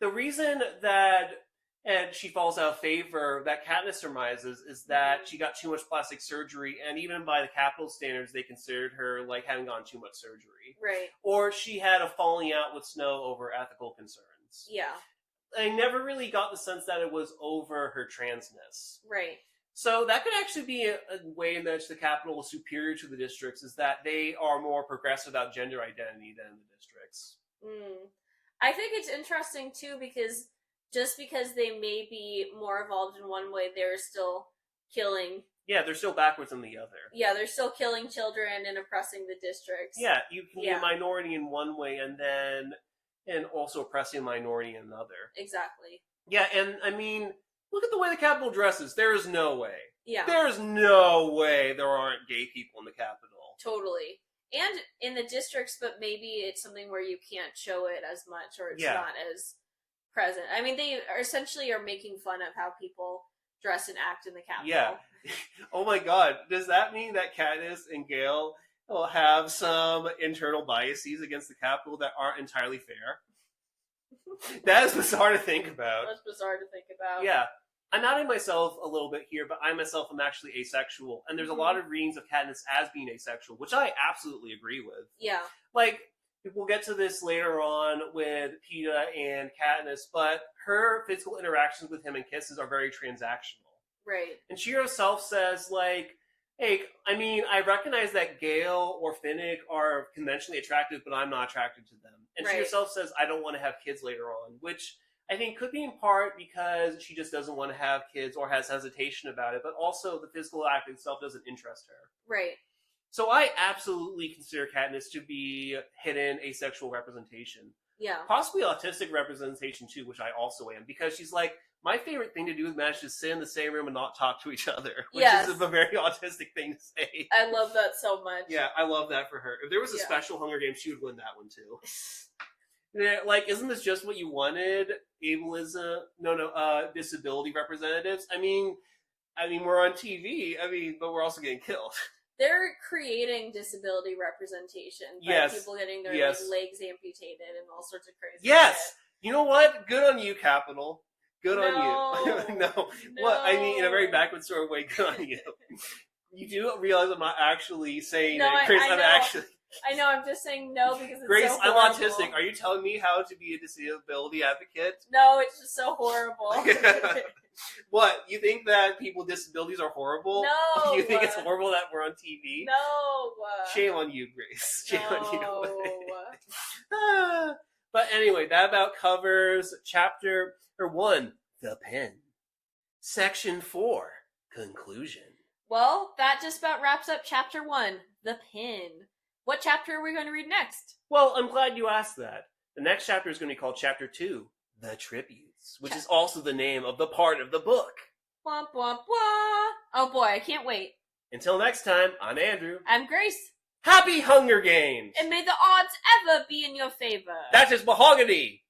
Speaker 1: the reason that she falls out of favor, that Katniss surmises, is that she got too much plastic surgery, and even by the capital standards, they considered her like having gotten too much surgery.
Speaker 2: Right.
Speaker 1: Or she had a falling out with Snow over ethical concerns.
Speaker 2: Yeah.
Speaker 1: I never really got the sense that it was over her transness.
Speaker 2: Right.
Speaker 1: So that could actually be a way in which the capital is superior to the districts, is that they are more progressive about gender identity than the districts.
Speaker 2: I think it's interesting, too, because just because they may be more evolved in one way, they're still killing.
Speaker 1: Yeah, they're still backwards in the other.
Speaker 2: Yeah, they're still killing children and oppressing the districts.
Speaker 1: Yeah, you can be a minority in one way and also oppressing a minority in another.
Speaker 2: Exactly.
Speaker 1: Yeah, and I mean, look at the way the capital dresses. There is no way.
Speaker 2: Yeah.
Speaker 1: There's no way there aren't gay people in the capital.
Speaker 2: Totally. And in the districts, but maybe it's something where you can't show it as much, or it's not as present. I mean, they essentially are making fun of how people dress and act in the capital.
Speaker 1: Yeah. Oh my god. Does that mean that Katniss and Gale will have some internal biases against the capital that aren't entirely fair? That is bizarre to think about.
Speaker 2: That's bizarre to think about.
Speaker 1: Yeah. I'm outing myself a little bit here, but I myself am actually asexual, and there's a lot of readings of Katniss as being asexual, which I absolutely agree with.
Speaker 2: Yeah.
Speaker 1: Like, we'll get to this later on with Peeta and Katniss, but her physical interactions with him and kisses are very transactional.
Speaker 2: Right.
Speaker 1: And she herself says, like, hey, I mean, I recognize that Gale or Finnick are conventionally attractive, but I'm not attracted to them. And she herself says, I don't want to have kids later on, which I think could be in part because she just doesn't want to have kids or has hesitation about it, but also the physical act itself doesn't interest her.
Speaker 2: Right.
Speaker 1: So I absolutely consider Katniss to be hidden asexual representation.
Speaker 2: Yeah.
Speaker 1: Possibly autistic representation too, which I also am, because she's like, my favorite thing to do with Mash is sit in the same room and not talk to each other, which is a very autistic thing to say.
Speaker 2: I love that so much.
Speaker 1: Yeah, I love that for her. If there was a special Hunger Games, she would win that one too. Like, isn't this just what you wanted? Ableism, disability representatives. I mean, we're on TV. But we're also getting killed.
Speaker 2: They're creating disability representation by people getting their legs amputated and all sorts of crazy shit.
Speaker 1: You know what? Good on you, Capital. Good on you. No. What? I mean, in a very backward sort of way, good on you. You do realize I'm not actually saying that, Chris.
Speaker 2: I know, I'm just saying no because it's
Speaker 1: Grace,
Speaker 2: so
Speaker 1: I'm
Speaker 2: horrible.
Speaker 1: autistic. Are you telling me how to be a disability advocate?
Speaker 2: No, it's just so horrible.
Speaker 1: What? You think that people with disabilities are horrible?
Speaker 2: No.
Speaker 1: You think it's horrible that we're on TV?
Speaker 2: No.
Speaker 1: Shame on you, Grace. Shame on you. But anyway, that about covers chapter 1, The Pen. Section 4, Conclusion.
Speaker 2: Well, that just about wraps up chapter 1, The Pen. What chapter are we going to read next?
Speaker 1: Well, I'm glad you asked that. The next chapter is going to be called Chapter 2, The Tributes, which is also the name of the part of the book.
Speaker 2: Womp, womp, womp. Oh boy, I can't wait.
Speaker 1: Until next time, I'm Andrew.
Speaker 2: I'm Grace.
Speaker 1: Happy Hunger Games!
Speaker 2: And may the odds ever be in your favor.
Speaker 1: That is mahogany!